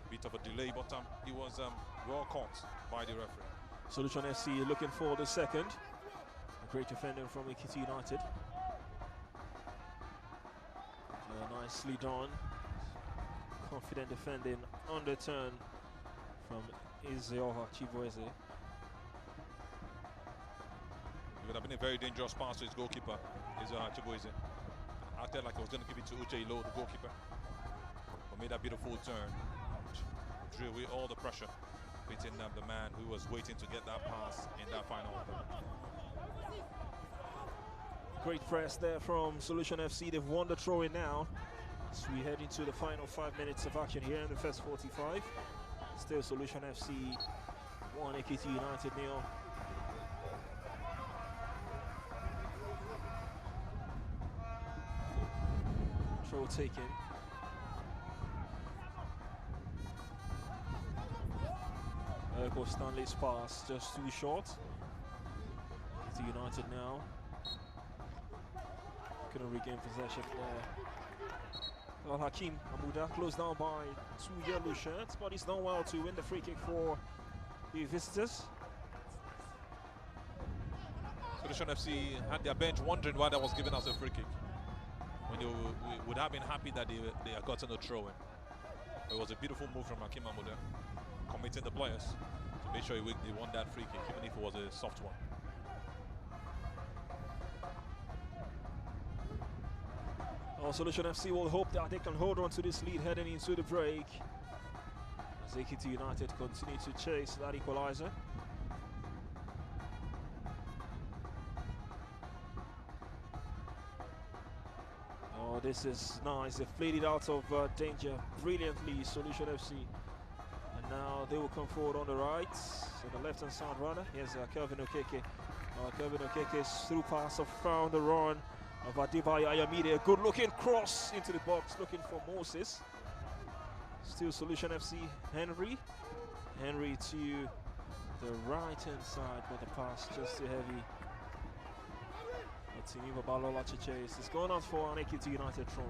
A bit of a delay, but he was well caught by the referee. Solution FC looking for the second. A great defender from Ekiti United. Nicely done. Confident defending on the turn from Izeoha Chibueze. It would have been a very dangerous pass to his goalkeeper, Izeoha Chibueze. Acted like I was going to give it to Uche Ilo, the goalkeeper, but made that beautiful turn. Drew away all the pressure, beating the man who was waiting to get that pass in that final. Great press there from Solution FC. They've won the throw-in now. As we head into the final 5 minutes of action here in the first 45. Still Solution FC 1, Ekiti United 0. throw taken. There goes Stanley's pass, just too short. To United now. Couldn't regain possession there. Well, Hakeem Amuda closed down by 2 yellow shirts, but he's done well to win the free kick for the visitors. Solution FC had their bench wondering why that was given us a free kick. When they would have been happy that they had gotten a throw in. It was a beautiful move from Hakeem Amuda, committing the players to make sure they won that free kick, even if it was a soft one. Solution FC will hope that they can hold on to this lead heading into the break as Ekiti United continue to chase that equalizer. Oh, this is nice. They've played it out of danger brilliantly, Solution FC. And now they will come forward on the right, so the left-hand side rather. Here's Kelvin Okeke. Kelvin Okeke's through pass have found the run of Adebayo Ayamide. A good looking cross into the box, looking for Moses. Still Solution FC, Henry. Henry to the right hand side, but the pass just too heavy. Tiniva Balola to chase. It's going on for an Ekiti United throwing.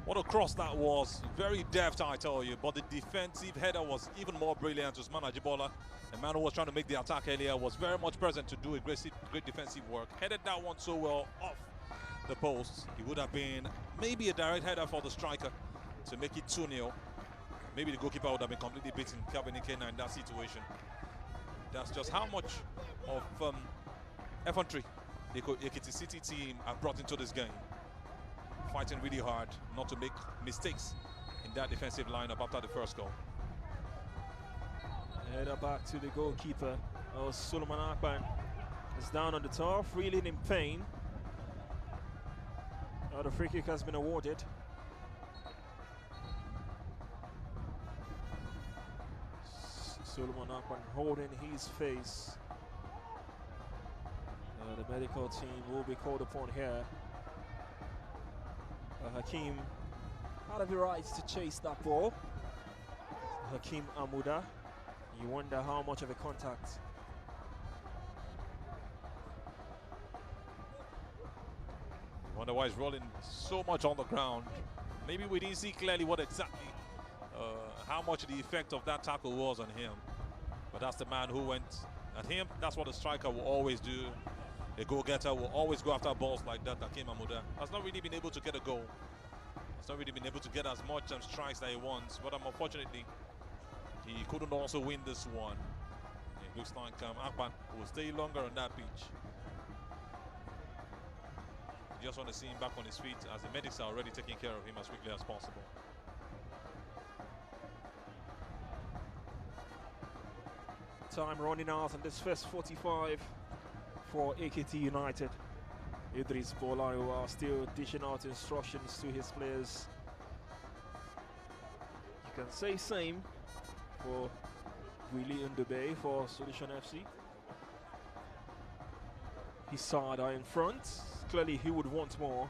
What a cross that was. Very deft, I tell you. But the defensive header was even more brilliant. Usman Ajibola, the man who was trying to make the attack earlier, was very much present to do great defensive work. Headed that one so well off the post. It would have been maybe a direct header for the striker to make it 2-0. Maybe the goalkeeper would have been completely beaten, Calvin Ikena, in that situation. That's just how much of effrontery the Ekiti City team have brought into this game. Fighting really hard not to make mistakes in that defensive lineup after the first goal. Header back to the goalkeeper. Suleiman Akpan is down on the turf, reeling in pain. The free kick has been awarded. Suleiman Akpan holding his face. The medical team will be called upon here. Hakeem had every right to chase that ball. Hakeem Amuda. You wonder how much of a contact. You wonder why he's rolling so much on the ground. Maybe we didn't see clearly what exactly, how much the effect of that tackle was on him. But that's the man who went at him. That's what a striker will always do. A goal-getter will always go after balls like that. Hakeem Amuda has not really been able to get a goal. Has not really been able to get as much strikes that he wants. But unfortunately, he couldn't also win this one. It looks like Akpan will stay longer on that pitch. You just want to see him back on his feet as the medics are already taking care of him as quickly as possible. Time running out on this first 45 for Ekiti United. Idris Bola, who are still dishing out instructions to his players. You can say same for Willie Ndube for Solution FC. His side are in front. Clearly he would want more.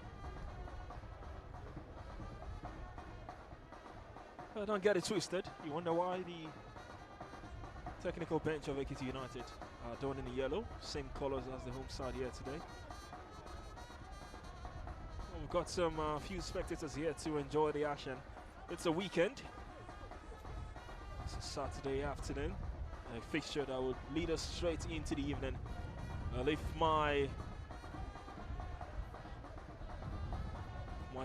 Don't get it twisted. You wonder why the technical bench of Ekiti United are done in the yellow, same colors as the home side here today. Well, we've got some few spectators here to enjoy the action. It's a weekend. It's a Saturday afternoon. A fixture that would lead us straight into the evening. If my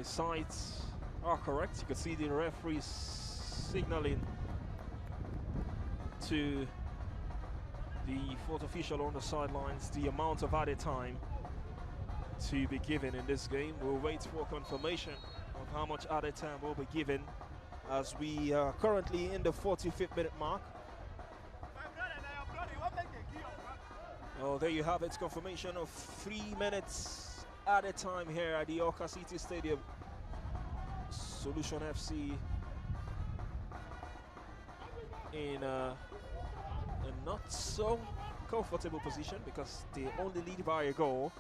sights are correct, you can see the referees signaling to the fourth official on the sidelines the amount of added time to be given in this game. We'll wait for confirmation of how much added time will be given as we are currently in the 45th minute mark. Oh, there you have it, confirmation of 3 minutes added time here at the Oka City Stadium. Solution FC in a not so comfortable position because they only lead by a goal.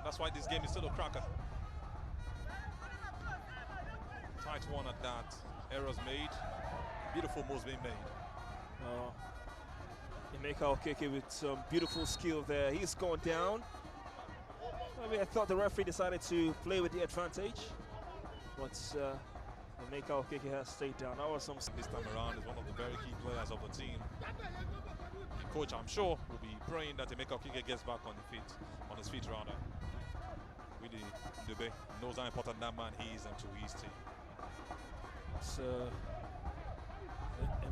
That's why this game is still a cracker. Tight one at that. Errors made. Beautiful moves being made. Emeka Okeke with some beautiful skill there. He's gone down. I mean, I thought the referee decided to play with the advantage, but Emeka Okeke has stayed down. That was some. This time around is one of the very key players of the team. The coach, I'm sure, will be praying that Emeka Okeke gets back on his feet rather. Really, Dube knows how important that man is and to his team. So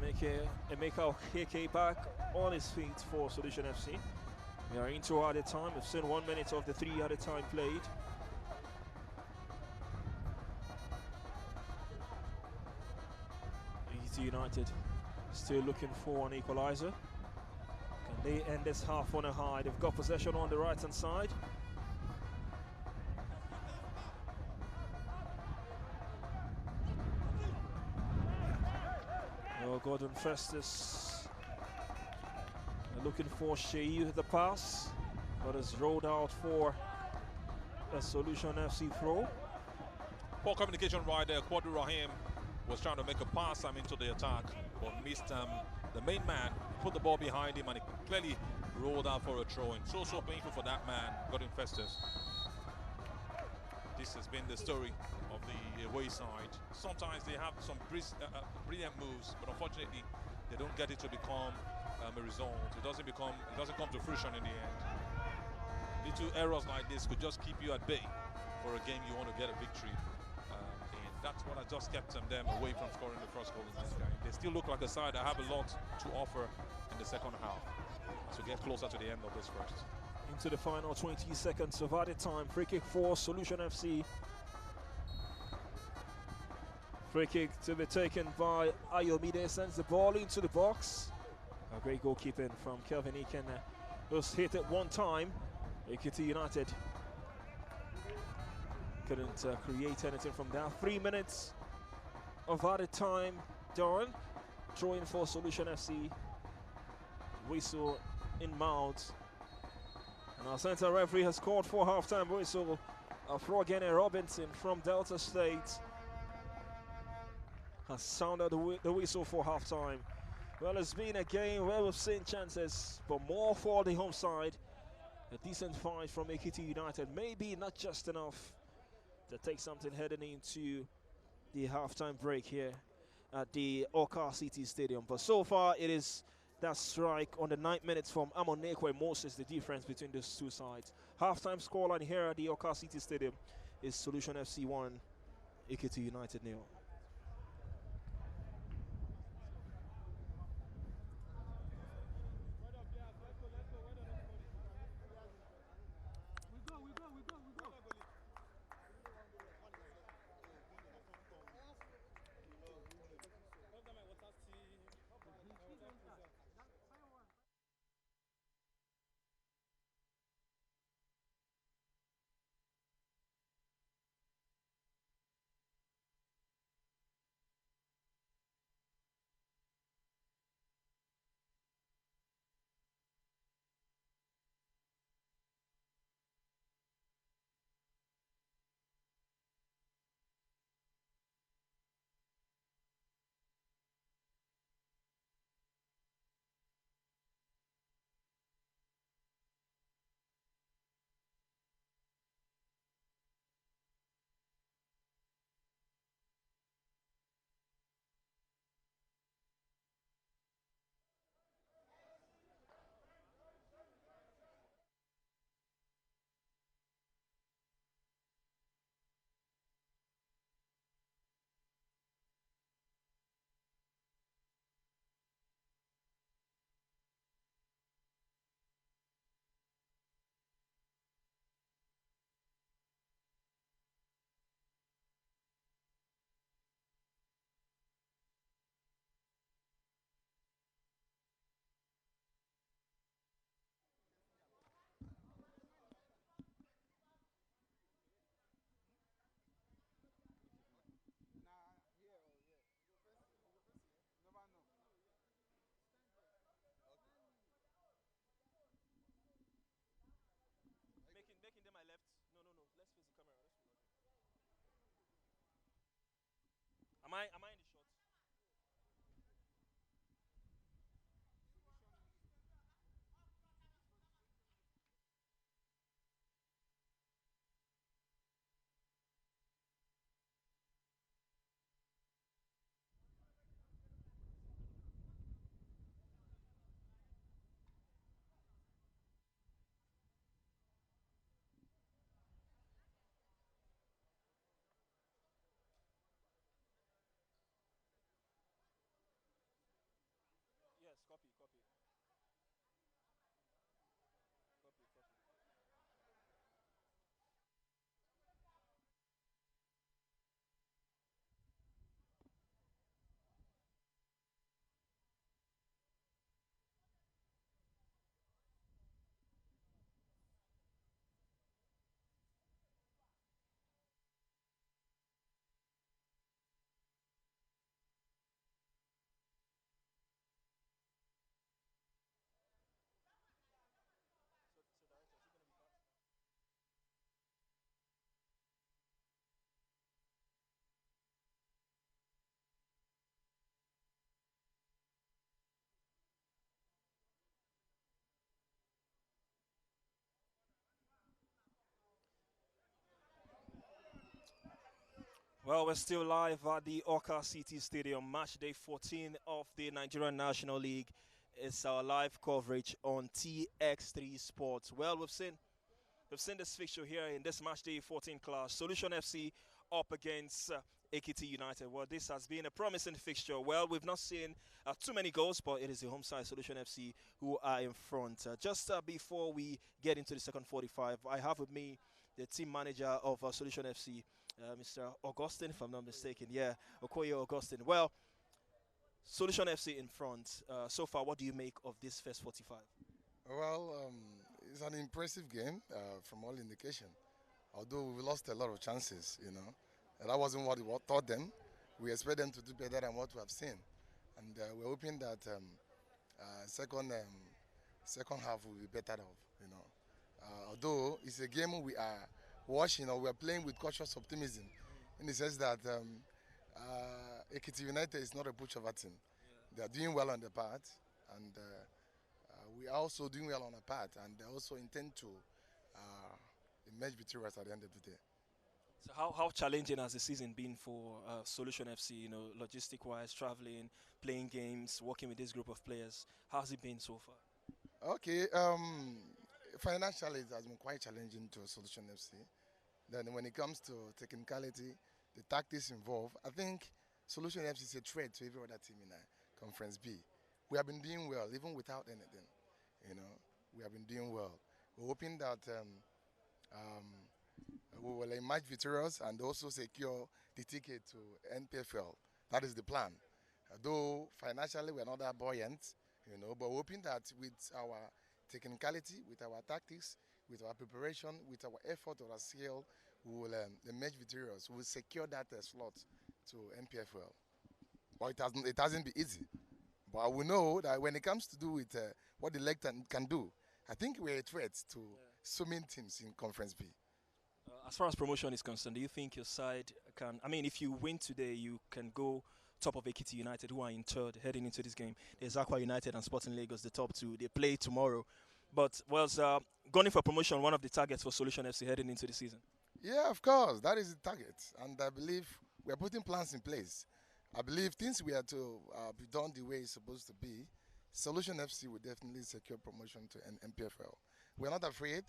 Emeka Okeke back on his feet for Solution FC. We are into added time. We've seen 1 minute of the 3 added time played. Ekiti United still looking for an equalizer. Can they end this half on a high? They've got possession on the right hand side. Gordon Festus looking for Shea with the pass, but has rolled out for a Solution FC throw. Poor communication right there. Quadri Rahim was trying to make a pass into the attack, but missed the main man, put the ball behind him, and he clearly rolled out for a throw-in. So painful for that man, Gordon Festus. This has been the story of the away side. Sometimes they have some brilliant moves, but unfortunately they don't get it to become a result. It doesn't come to fruition in the end. Little errors like this could just keep you at bay for a game you want to get a victory. And that's what has just kept them away from scoring the first goal in this game. They still look like a side that have a lot to offer in the second half as we get closer to the end of this first. Into the final 20 seconds of added time. Free kick for Solution FC. Free kick to be taken by Ayomide. Sends the ball into the box. A great goalkeeping from Kelvin Eken. Just hit it one time. Ekiti United couldn't create anything from that. 3 minutes of added time done. Throw in for Solution FC. Whistle in mouth. And our center referee has called for halftime whistle. Frogene Robinson from Delta State has sounded the whistle for halftime. Well, it's been a game where we've seen chances, but more for the home side. A decent fight from Ekiti United. Maybe not just enough to take something heading into the halftime break here at the Oka City Stadium. But so far, it is that strike on the 9th minute from Amonekwe Moses, the difference between those two sides. Halftime scoreline here at the Oka City Stadium is Solution FC 1, Ekiti United 0. Am I in the shot? Yes, copy, copy, copy, copy. So director, is it gonna be cut? Well, we're still live at the Oka City Stadium, match day 14 of the Nigerian National League. It's our live coverage on TX3 Sports. Well, we've seen this fixture here in this match day 14 class. Solution FC up against Ekiti United. Well, this has been a promising fixture. Well, we've not seen too many goals, but it is the home side Solution FC who are in front. Just before we get into the second 45, I have with me the team manager of Solution FC, Mr. Augustine, if I'm not mistaken. Yeah, Okoye Augustine. Well, Solution FC in front. So far, what do you make of this first 45? Well, it's an impressive game from all indication. Although we lost a lot of chances, and that wasn't what we taught them. We expect them to do better than what we have seen, and we're hoping that second half will be better off. Although it's a game we are watching or we are playing with cautious optimism, in the sense that Ekiti United is not a pushover team. They are doing well on the part, and we are also doing well on our part, and they also intend to emerge victorious at the end of the day. So how challenging has the season been for Solution FC? Logistic-wise, traveling, playing games, working with this group of players. How's it been so far? Okay, financially it has been quite challenging to Solution FC. Then when it comes to technicality, the tactics involved, I think Solution FC is a threat to every other team in Conference B. We have been doing well, even without anything. We have been doing well. We're hoping that we will emerge victorious and also secure the ticket to NPFL. That is the plan. Though financially we're not that buoyant, but we're hoping that with our technicality, with our tactics, with our preparation, with our effort or our skill, we will emerge victorious. We will secure that slot to NPFL. But it hasn't been easy. But we know that when it comes to do with what the league can do, I think we're a threat to so many teams in Conference B. As far as promotion is concerned, do you think your side can... I mean, if you win today, you can go top of Ekiti United, who are in third, heading into this game. There's Aqua United and Sporting Lagos, the top two. They play tomorrow. But was going for promotion one of the targets for Solution FC heading into the season? Yeah, of course. That is the target. And I believe we are putting plans in place. I believe things we are to be done the way it's supposed to be. Solution FC will definitely secure promotion to MPFL. We're not afraid.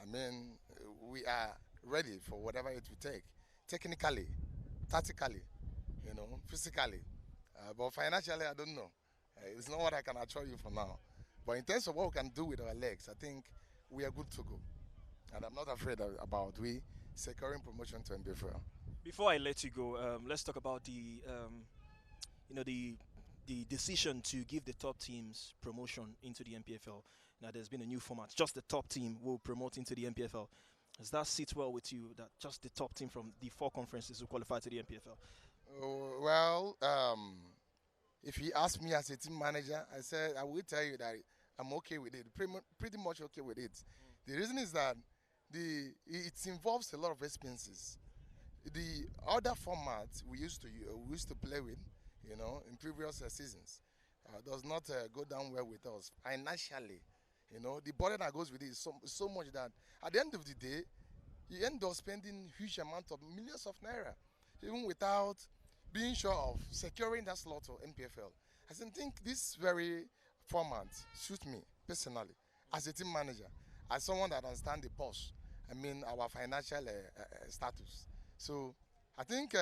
I mean, we are ready for whatever it will take. Technically, tactically, physically. But financially, I don't know. It's not what I can assure you for now. But in terms of what we can do with our legs, I think we are good to go. And I'm not afraid about we securing promotion to MPFL. Before I let you go, let's talk about the decision to give the top teams promotion into the MPFL. Now, there's been a new format. Just the top team will promote into the MPFL. Does that sit well with you, that just the top team from the 4 conferences will qualify to the MPFL? Well, if you ask me as a team manager, I will tell you that I'm okay with it, pretty much okay with it. The reason is that it involves a lot of expenses. the other formats we used to play with, in previous seasons, does not go down well with us financially. The burden that goes with it is so much that at the end of the day, you end up spending huge amount of millions of naira, even without being sure of securing that slot for NPFL. I think this very format suits me personally as a team manager, as someone that understands the pulse. I mean, our financial status. So I think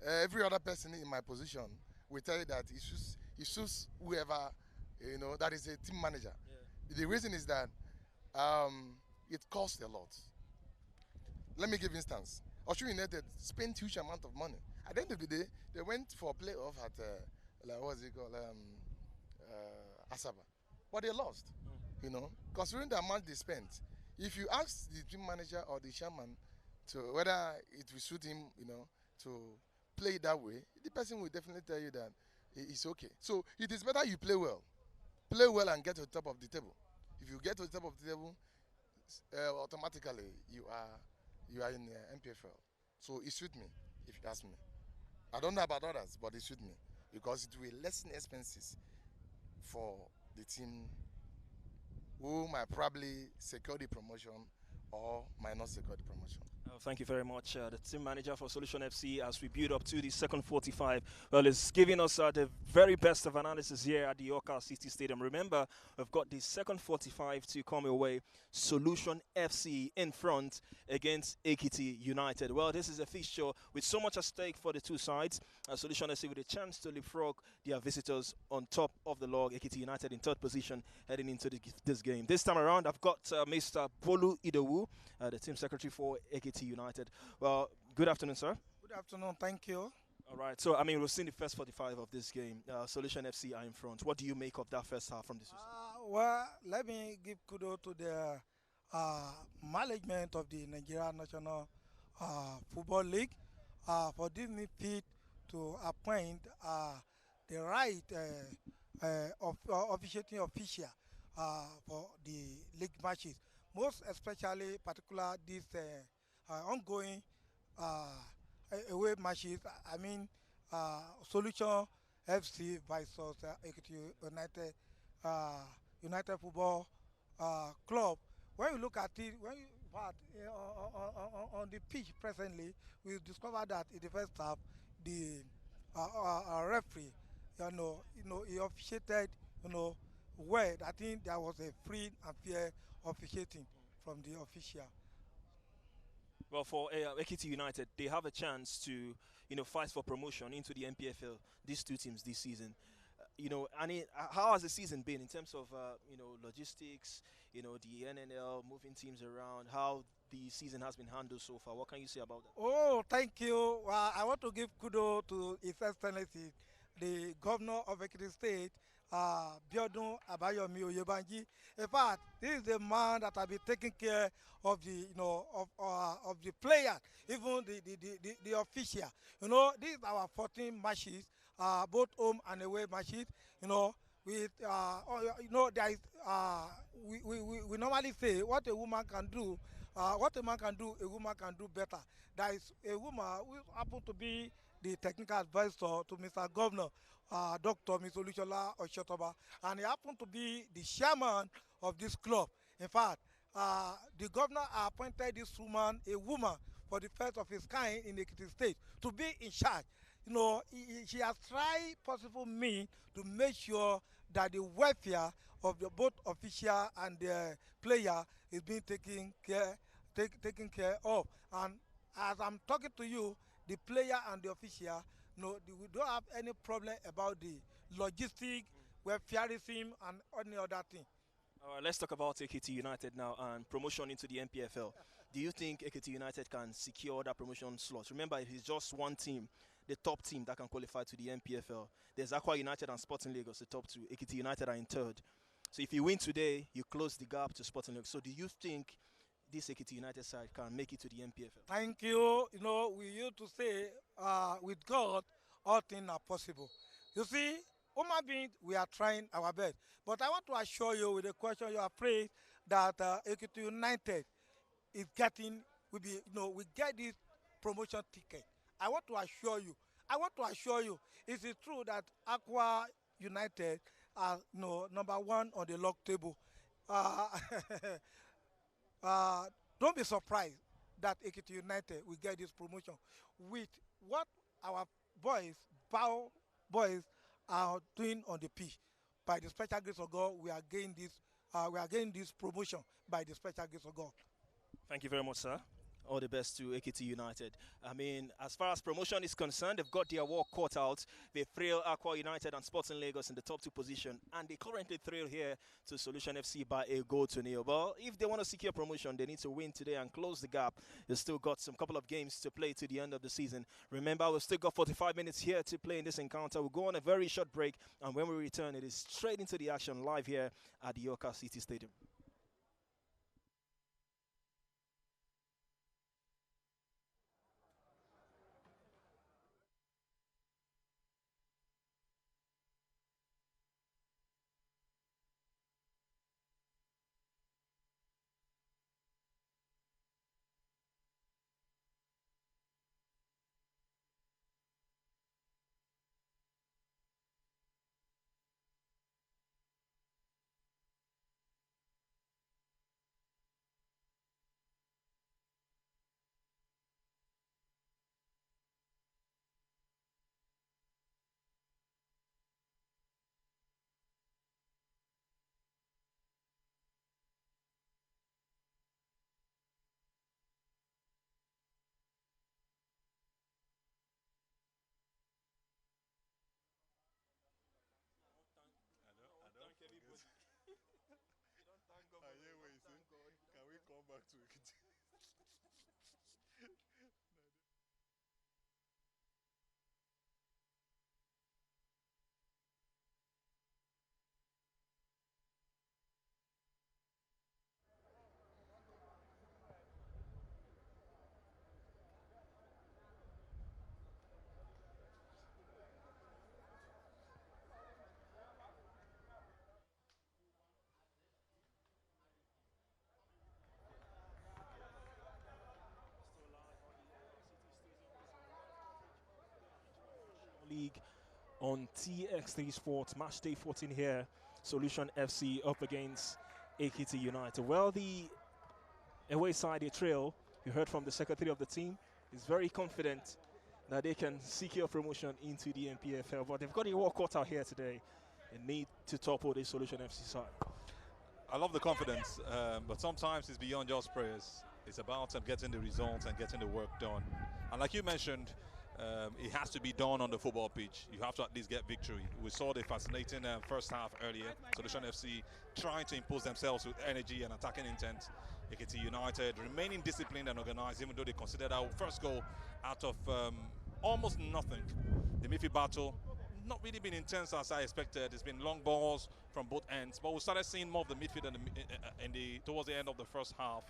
every other person in my position will tell you that it suits whoever, that is a team manager. Yeah. The reason is that it costs a lot. Let me give instance. Oshu United spent huge amount of money. At the end of the day, they went for a playoff at what's it called, Asaba, but they lost. Considering the amount they spent, if you ask the team manager or the chairman to whether it will suit him, to play it that way, the person will definitely tell you that it's okay. So it is better you play well and get to the top of the table. If you get to the top of the table, automatically you are in MPFL. So it suits me, if you ask me. I don't know about others, but it suits me because it will lessen expenses for the team who might probably secure the promotion or might not secure the promotion. Thank you very much, the team manager for Solution FC, as we build up to the second 45. Well, it's giving us the very best of analysis here at the Oka City Stadium. Remember, we've got the second 45 to come away. Solution FC in front against Ekiti United. Well, this is a fixture with so much at stake for the two sides. Solution FC with a chance to leapfrog their visitors on top of the log. Ekiti United in third position heading into this game. This time around, I've got Mr. Bolu Idowu, the team secretary for Ekiti United. Well, good afternoon, sir. Good afternoon. Thank you. All right. So, I mean, we've seen the first 45 of this game. Solution FC are in front. What do you make of that first half from this? Well, let me give kudos to the management of the Nigeria National Football League for giving me fit to appoint the right officiating official for the league matches. Most especially, particular this ongoing away matches. I mean, Solution FC versus Ekiti United Football Club. When you look at it, on the pitch presently, we discovered that in the first half, the referee, he officiated, well. I think there was a free and fair officiating from the official. Well, for Ekiti United, they have a chance to, fight for promotion into the MPFL. These two teams this season. How has the season been in terms of, logistics, the NNL, moving teams around, how the season has been handled so far? What can you say about that? Oh, thank you. I want to give kudos to His Excellency, the Governor of Ekiti State, Biodun Abayomi Oyebanji. In fact, this is the man that has been taking care of the, of the players, even the official. These are our 14 matches, both home and away matches. With there is we normally say what a woman can do, what a man can do, a woman can do better. There is a woman who happens to be the technical advisor to Mr. Governor, Dr. Ms. Olushola Oshotoba, and he happened to be the chairman of this club. In fact, the governor appointed this woman, a woman, for the first of his kind in Ekiti State, to be in charge. She has tried possible means to make sure that the welfare of the both official and the player is being taken care of. And as I'm talking to you, the player and the official, we don't have any problem about the logistic, welfareism, and any other thing. All right, let's talk about Ekiti United now and promotion into the MPFL. Do you think Ekiti United can secure that promotion slot? Remember, it is just one team, the top team, that can qualify to the MPFL. There's Aqua United and Sporting Lagos, the top two. Ekiti United are in third. So if you win today, you close the gap to Sporting Lagos. So do you think this Ekiti United side can make it to the MPFL? Thank you. We used to say, with God, all things are possible. You see, human beings, we are trying our best. But I want to assure you with the question you are afraid that Ekiti United is getting, we get this promotion ticket. I want to assure you, is it true that Aqua United are number one on the log table? Uh, uh, don't be surprised that Ekiti United will get this promotion with what our boys, Bow boys, are doing on the pitch. By the special grace of God, we are getting this. We are getting this promotion by the special grace of God. Thank you very much, sir. All the best to Ekiti United. I mean, as far as promotion is concerned, they've got their work cut out. They thrill Aqua United and Sporting Lagos in the top two position, and they currently thrill here to Solution FC by a goal to nil. But if they want to secure promotion, they need to win today and close the gap. They've still got some couple of games to play to the end of the season. Remember, we've still got 45 minutes here to play in this encounter. We'll go on a very short break, and when we return, it is straight into the action live here at the Yoka City Stadium. Can we come back to Ekiti? League on TX3 Sports, match day 14 here. Solution FC up against Ekiti United. Well, the away side, a trail, you heard from the secretary of the team, is very confident that they can secure promotion into the NPFL, but they've got a work cut out here today and need to topple the Solution FC side. I love the confidence, but sometimes it's beyond just prayers. It's about getting the results and getting the work done. And like you mentioned, it has to be done on the football pitch. You have to at least get victory. We saw the fascinating first half earlier. Solution FC trying to impose themselves with energy and attacking intent. Ekiti United remaining disciplined and organized, even though they considered our first goal out of almost nothing. The midfield battle not really been intense as I expected. It's been long balls from both ends, but we started seeing more of the midfield towards the end of the first half,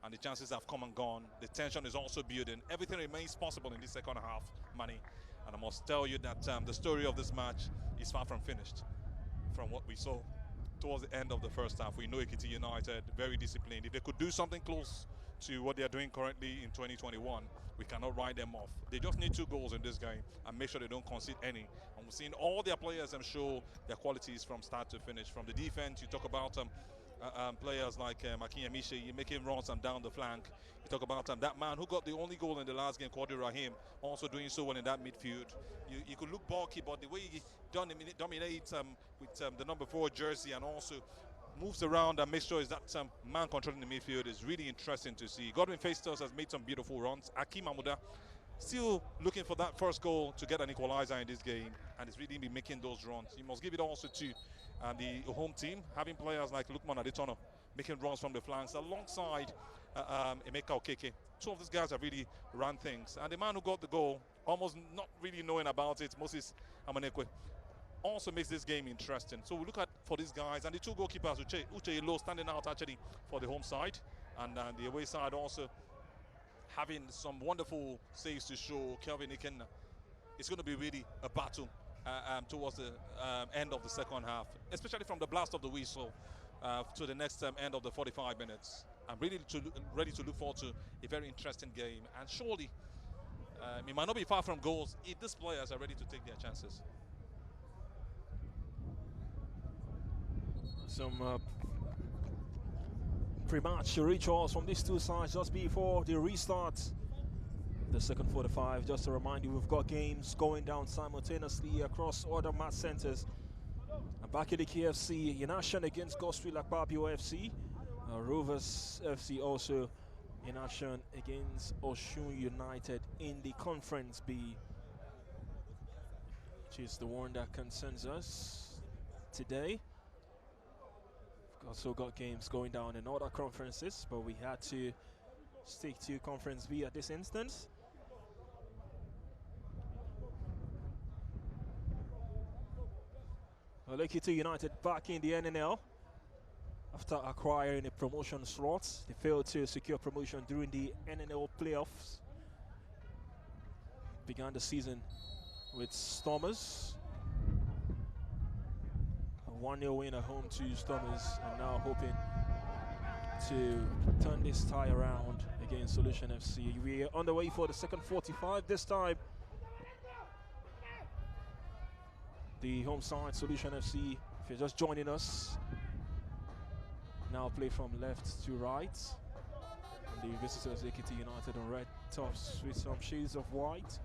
and the chances have come and gone. The tension is also building. Everything remains possible in the second half, Manny. And I must tell you that the story of this match is far from finished. From what we saw towards the end of the first half, we know Ekiti United, very disciplined. If they could do something close to what they are doing currently in 2021, we cannot write them off. They just need 2 goals in this game and make sure they don't concede any. And we're seeing all their players show their qualities from start to finish. From the defense, you talk about players like Akin Amishe, you making runs and down the flank. You talk about that man who got the only goal in the last game, Quadri Rahim, also doing so well in that midfield. You could look bulky, but the way he dominates with the number 4 jersey and also moves around and makes sure is that man controlling the midfield is really interesting to see. Godwin Festus has made some beautiful runs. Akim Amuda still looking for that first goal to get an equalizer in this game, and he's really been making those runs. You must give it also to the home team, having players like Lukman Adetono making runs from the flanks alongside Emeka Okeke. 2 of these guys have really run things. And the man who got the goal, almost not really knowing about it, Moses Amanekwe, also makes this game interesting. So we look at for these guys and the 2 goalkeepers, Uche Ilo standing out actually for the home side, and the away side also having some wonderful saves to show. Kelvin Ikenna. It's going to be really a battle towards the end of the second half, especially from the blast of the whistle to the next end of the 45 minutes. I'm really ready to look forward to a very interesting game, and surely It might not be far from goals if these players are ready to take their chances. Some pre-match rituals from these two sides just before the restart. The second 45, just to remind you, we've got games going down simultaneously across other match centers. Back in the KFC, Unition against Gospel Akpabio FC. Rovers FC also in action against Oshun United in the Conference B, which is the one that concerns us today. We've also got games going down in other conferences, but we had to stick to Conference B at this instance. Well, Ekiti United back in the NNL after acquiring a promotion slot. They failed to secure promotion during the NNL playoffs. Began the season with Stormers. A 1-0 win at home to Stormers, and now hoping to turn this tie around against Solution FC. We are on the way for the second 45. This time, the home side, Solution FC, if you're just joining us, now play from left to right. And the visitors, Ekiti United, on red tops with some shades of white.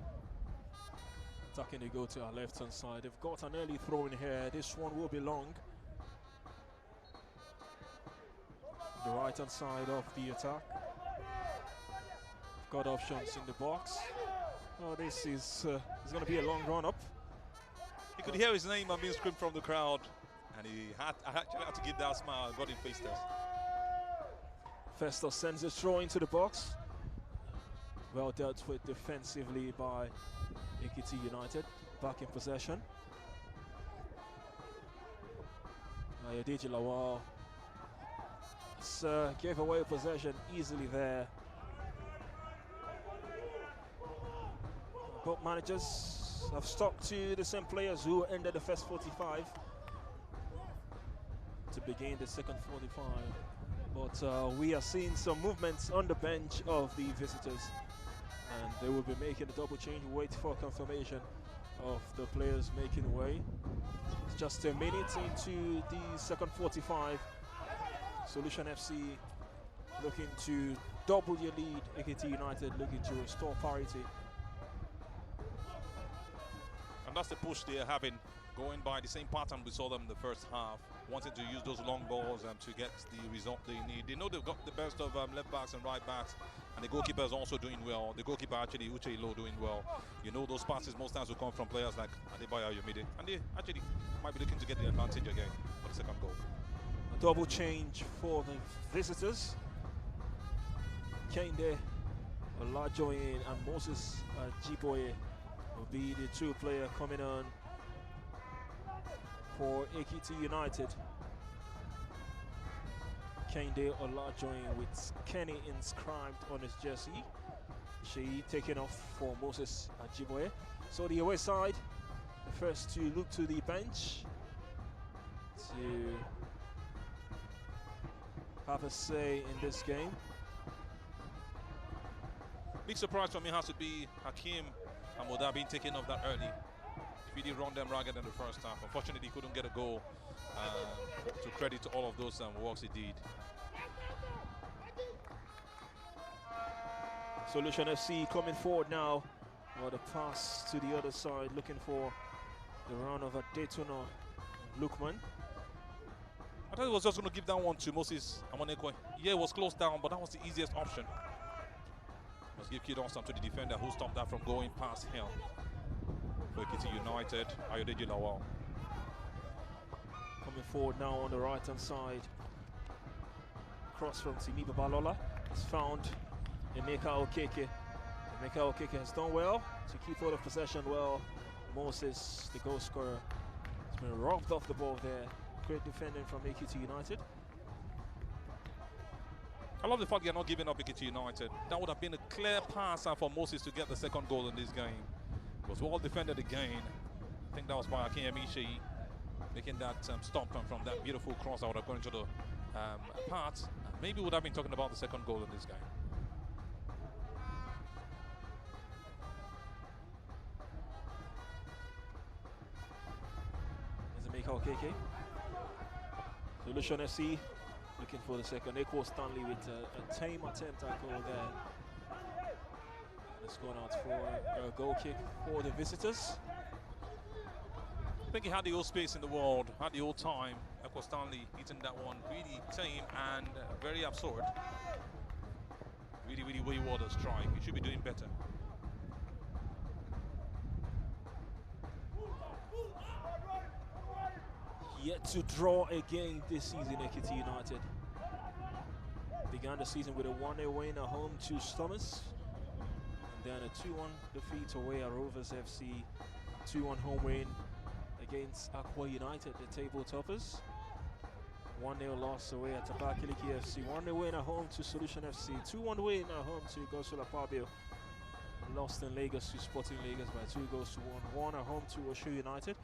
Attacking, they go to our left-hand side. They've got an early throw in here. This one will be long. The right-hand side of the attack. Got options in the box. Oh, this is going to be a long run-up. You could hear his name being screamed from the crowd, and I actually had to give that smile. Got him face test. Festus sends a throw into the box. Well dealt with defensively by Ekiti United. Back in possession. Ayodeji Lawal gave away possession easily there. Both managers have stuck to the same players who ended the first 45 to begin the second 45. But we are seeing some movements on the bench of the visitors, and they will be making a double change. Wait for confirmation of the players making way. It's just a minute into the second 45. Solution FC looking to double your lead. Ekiti United looking to restore parity. And that's the push they're having, going by the same pattern we saw them in the first half, wanting to use those long balls to get the result they need. They know they've got the best of left backs and right backs, and the goalkeeper is also doing well. The goalkeeper actually, Uche Ilo, doing well. You know, those passes most times will come from players like Adebayo Yomide, and they actually might be looking to get the advantage again for the second goal. A double change for the visitors. Kende Olajoyin and Moses Jiboye will be the two players coming on for Ekiti United. Kende Olajoyin with Kenny inscribed on his jersey. She taking off for Moses Jiboye. So the away side, the first to look to the bench to have a say in this game. Big surprise for me has to be Hakim and Moda being taken off that early. He really run them ragged in the first half. Unfortunately, he couldn't get a goal. To credit to all of those works he did. Solution FC coming forward now. Or the pass to the other side, looking for the run of a Daytona Lukman. I thought he was just going to give that one to Moses Amonekwe. Yeah, it was closed down, but that was the easiest option. Let's give Kid Austin to the defender who stopped that from going past him. For Ekiti United, Ayodeji Lawal. Coming forward now on the right-hand side. Cross from Timi Babalola. It's found Emeka Okeke. Emeka Okeke has done well to keep hold of possession well. Moses, the goal scorer, has been robbed off the ball there. Great defending from Ekiti United. I love the fact they're not giving up Ekiti United. That would have been a clear pass for Moses to get the second goal in this game. It was well defended again. I think that was by Akin Emishi making that stop from that beautiful cross out according to the part. Maybe would have been talking about the second goal in this game. Emeka Okeke. Solution FC looking for the second. Echo Stanley with a tame attempt at goal there. And it's gone out for a goal kick for the visitors. I think he had the whole space in the world, had the whole time. Echo Stanley hitting that one really tame and very absurd. Really, really wayward a strike. He should be doing better. Yet to draw again this season, Ekiti United. Began the season with a 1-0 win at home to Thomas. And then a 2-1 defeat away at Rovers FC. 2-1 home win against Aqua United, the table toppers. 1-0 loss away at Tabakiliki FC. 1-0 win at home to Solution FC. 2-1 win at home to Gosula Pabio. Lost in Lagos to Sporting Lagos by 2 goals to 1. 1 at home to Osho United.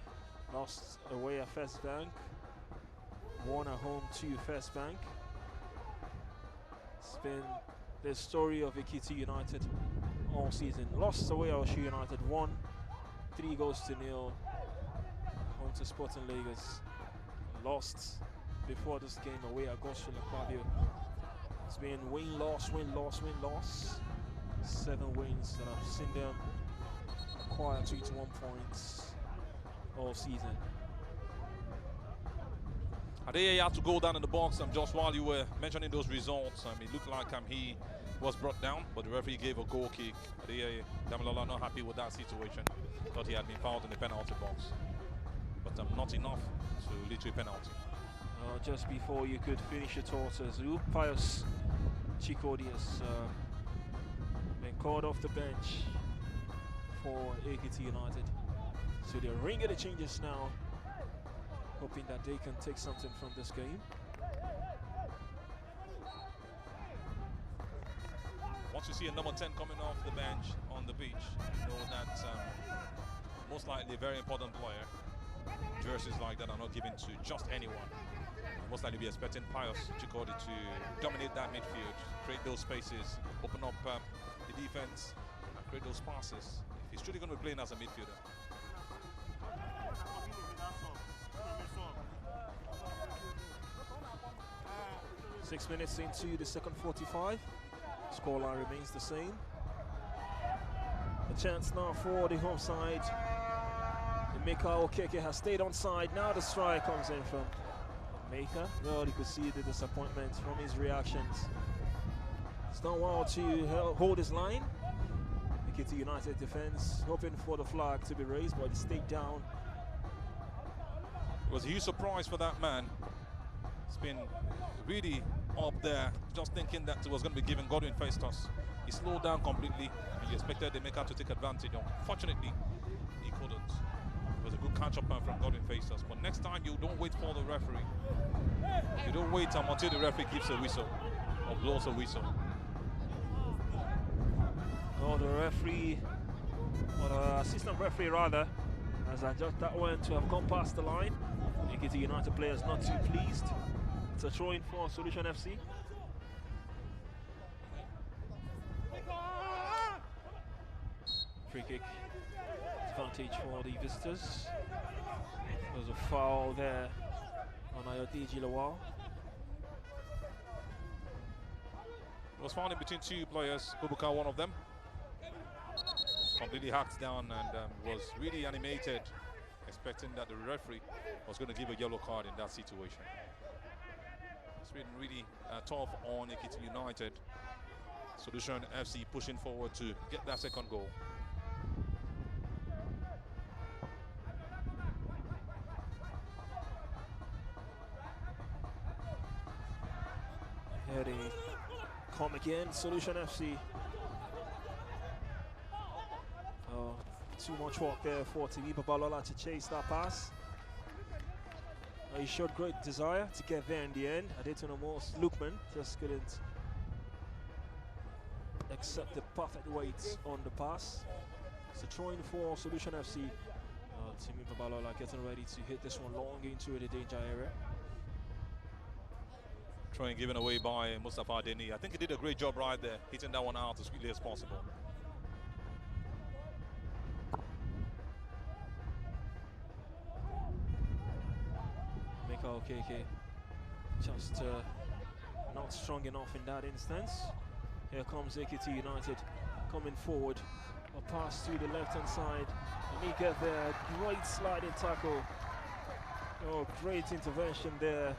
Lost away at First Bank. 1 at home to First Bank. It's been the story of Ekiti United all season. Lost away at Osho United. 1, 3 goals to 0. Home to Sporting Lagos. Lost before this game away at Gosula Pabio. It's been win, loss, win, loss, win, loss. 7 wins that have seen them acquire 21 points all season. Adeyeye had to go down in the box, just while you were mentioning those results. It looked like he was brought down, but the referee gave a goal kick. Adeyeye Damilola not happy with that situation. Thought he had been fouled in the penalty box, but not enough to lead to a penalty. Just before you could finish your thoughts, as Pius Chikodi has been called off the bench for Ekiti United. So they're ringing the changes now, hoping that they can take something from this game. Once you see a number 10 coming off the bench on the pitch, you know that most likely a very important player. Jerseys like that are not given to just anyone. Most likely be expecting Pius Chikodi to dominate that midfield, create those spaces, open up the defense, and create those passes. If he's truly going to be playing as a midfielder. Six minutes into the second 45. Scoreline remains the same. A chance now for the home side. Emeka Okeke has stayed on side. Now the strike comes in from Emeka. Well, you could see the disappointment from his reactions. It's done well to hold his line. Ekiti United defense hoping for the flag to be raised, but it stayed down. It was a huge surprise for that man. It's been really up there, just thinking that it was going to be given. Godwin faced us. He slowed down completely, and you expected the Emeka to take advantage. Unfortunately, he couldn't. It was a good catch-up from Godwin faced us. But next time, you don't wait for the referee. You don't wait until the referee gives a whistle or blows a whistle. Oh, the referee, or the assistant referee rather, has adjusted that one to have gone past the line. Ekiti United players not too pleased. It's a throw-in for Solution FC. Free kick advantage for the visitors. There's a foul there on Ayodeji Lawal. It was found in between 2 players, Bubuka one of them. Completely hacked down and was really animated, expecting that the referee was going to give a yellow card in that situation. It's been really tough on Ekiti United. Solution FC pushing forward to get that second goal. Here they come again, Solution FC. Too much work there for Timi Babalola to chase that pass. He showed great desire to get there in the end. Adetono Morse Lukman just couldn't accept the perfect weight on the pass. So throwing for Solution FC. Timi Babalola getting ready to hit this one long into the danger area. Throwing given away by Mustafa Deni. I think he did a great job right there, hitting that one out as quickly as possible. KK just not strong enough in that instance. Here comes Ekiti United coming forward. A pass to the left-hand side. Let me get there. Great sliding tackle. Oh, great intervention there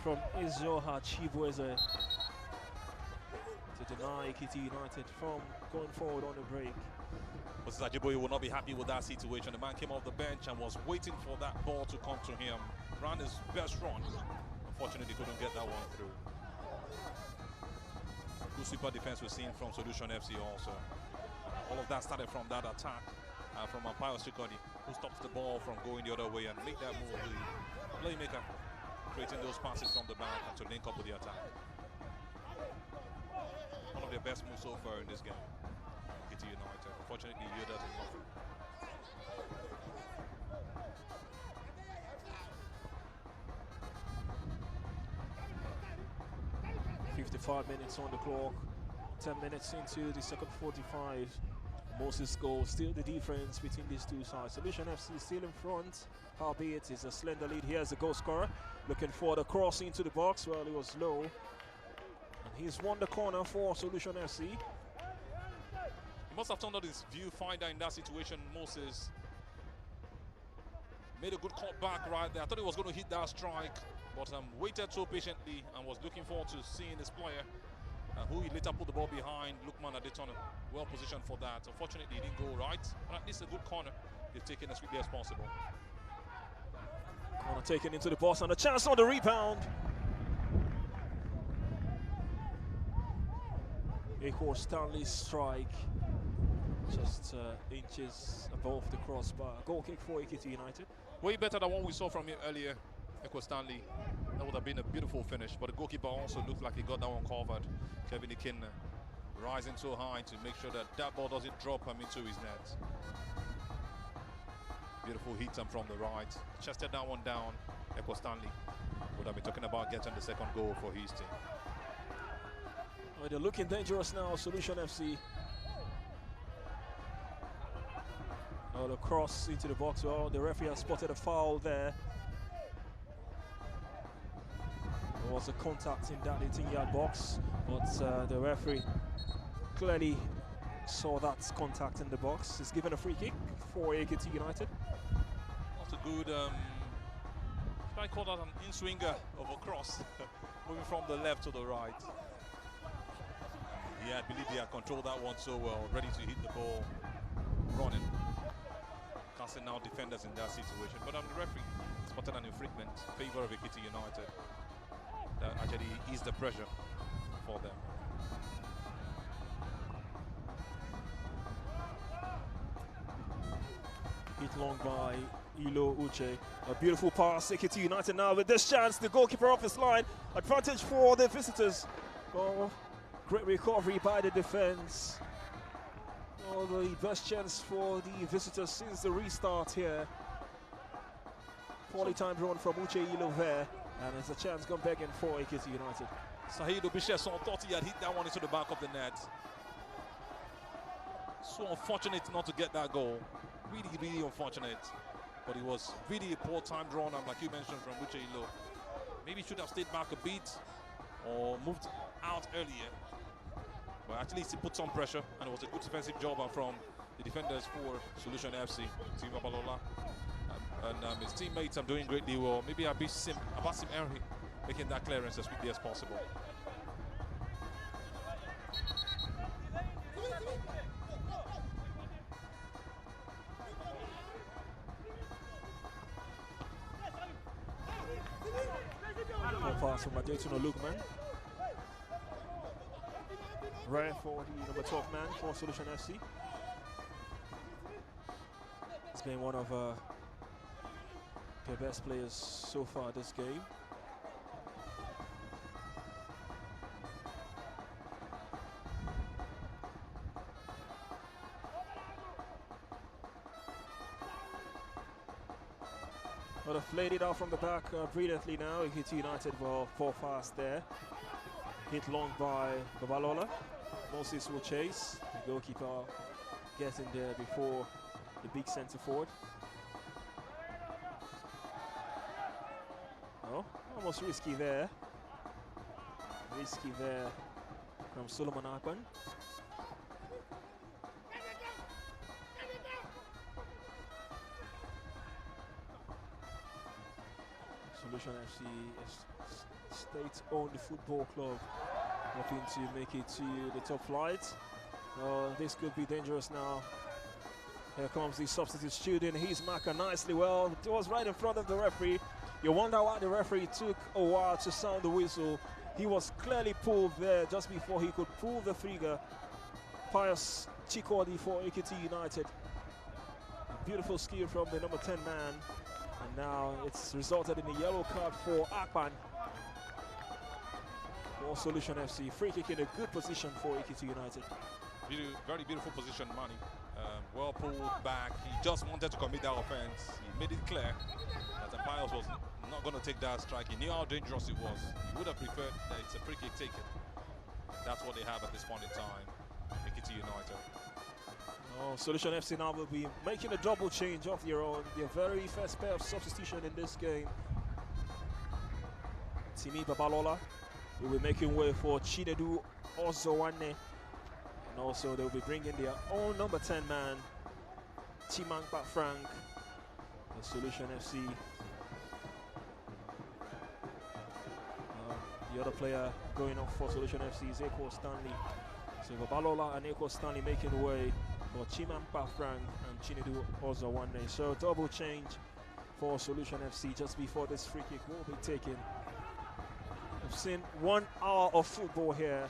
from Izoha Chibueze to deny Ekiti United from going forward on the break. Moses Ajiboye will not be happy with that situation. The man came off the bench and was waiting for that ball to come to him. Ran his best run. Unfortunately, couldn't get that one through. Good super defense we're seeing from Solution FC also. All of that started from that attack from Ampayo Sikoni, who stops the ball from going the other way and make that move. The playmaker creating those passes from the back and to link up with the attack. One of their best moves so far in this game. Ekiti United. Unfortunately, Yoda did nothing. 55 minutes on the clock, 10 minutes into the second 45. Moses goal, still the difference between these two sides. Solution FC still in front, albeit it's a slender lead. Here's the goal scorer, looking for the cross into the box. Well, it was low. And he's won the corner for Solution FC. He must have turned on his viewfinder in that situation. Moses made a good cut back right there. I thought he was going to hit that strike, but waited so patiently and was looking forward to seeing his player, who he later put the ball behind. Lukman Adetona, well positioned for that. Unfortunately, he didn't go right, but at least a good corner they've taken as quickly as possible. Corner taken into the box and a chance on the rebound. Akor Stanley's strike, just inches above the crossbar. Goal kick for Ekiti United. Way better than what we saw from him earlier. Ekor Stanley, that would have been a beautiful finish, but the goalkeeper also looked like he got that one covered. Kevin Ikinna rising so high to make sure that that ball doesn't drop him into his net. Beautiful hit from the right. Chested that one down. Ekor Stanley would have been talking about getting the second goal for his team. Oh, they're looking dangerous now, Solution FC. Oh, the cross into the box. Well, the referee has spotted a foul there. There was a contact in that 18-yard box, but the referee clearly saw that contact in the box. He's given a free kick for Ekiti United. That's a good, I call that an in-swinger of a cross, moving from the left to the right. Yeah, I believe they had controlled that one so well, ready to hit the ball, running. Casting out defenders in that situation, but the referee spotted an infringement in favor of Ekiti United. That actually eased the pressure for them. Hit long by Ilo Uche. A beautiful pass. Ekiti United now with this chance. The goalkeeper off his line. Advantage for the visitors. Oh, great recovery by the defense. Oh, the best chance for the visitors since the restart here. Poorly timed run from Uche Ilo there. And there's a chance gone begging for Ekiti United. Saheed Obisheson thought he had hit that one into the back of the net. So unfortunate not to get that goal. Really, really unfortunate. But it was really a poor timed run, and like you mentioned, from Uche Ilo. Maybe should have stayed back a bit or moved out earlier. But at least he put some pressure, and it was a good defensive job from the defenders for Solution FC. Team Babalola and his teammates are doing greatly well. Maybe Abasim Henry making that clearance as quickly as possible. Pass from Adetona Lukman. Rare for the number 12 man for Solution FC. He's been one of their best players so far this game. But have played it out from the back brilliantly now. Ekiti United will fall fast there. Hit long by Babalola. Moses will chase. The goalkeeper getting there before the big centre forward. Oh, almost risky there. Risky there from Solomon Akpan. Solution FC is state-owned football club, hoping to make it to the top flight. This could be dangerous now. Here comes the substitute student. He's marked nicely well. It was right in front of the referee. You wonder why the referee took a while to sound the whistle. He was clearly pulled there just before he could pull the figure. Pius Chikodi for Ekiti United. A beautiful skill from the number 10 man. And now it's resulted in a yellow card for Akpan. For Solution FC. Free kick in a good position for Ekiti United. Very beautiful position, Manny. Well pulled back. He just wanted to commit that offense. He made it clear that Pius was not going to take that strike. He knew how dangerous it was. He would have preferred that it's a free kick taken. That's what they have at this point in time. Ekiti United. Solution FC now will be making a double change of their own. Their very first pair of substitution in this game. Timi Babalola will be making way for Chinedu Ozowane. And also they'll be bringing their own number 10 man, Chimangpa Frank, the Solution FC. The other player going off for Solution FC is Eko Stanley. So Babalola and Eko Stanley making way for Chimangpa Frank and Chinedu Ozowane. So double change for Solution FC just before this free kick will be taken. We've seen 1 hour of football here.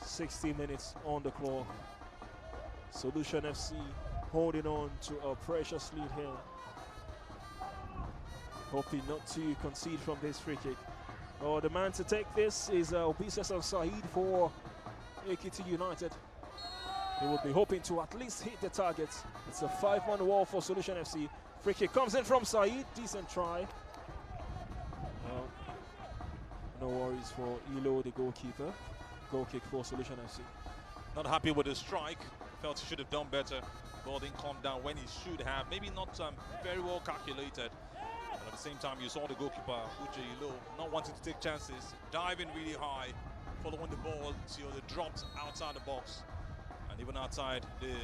60 minutes on the clock. Solution FC holding on to a precious lead here. Hoping not to concede from this free kick. The man to take this is Obisesan Saeed for Ekiti United. He will be hoping to at least hit the target. It's a 5-man wall for Solution FC. Free kick comes in from Saeed. Decent try. No worries for Ilo, the goalkeeper. Goal kick for Solution FC. Not happy with the strike. Felt he should have done better. Ball didn't come down when he should have. Maybe not very well calculated. But at the same time, you saw the goalkeeper, Uche Ilo, not wanting to take chances. Diving really high. Following the ball till it dropped outside the box. And even outside the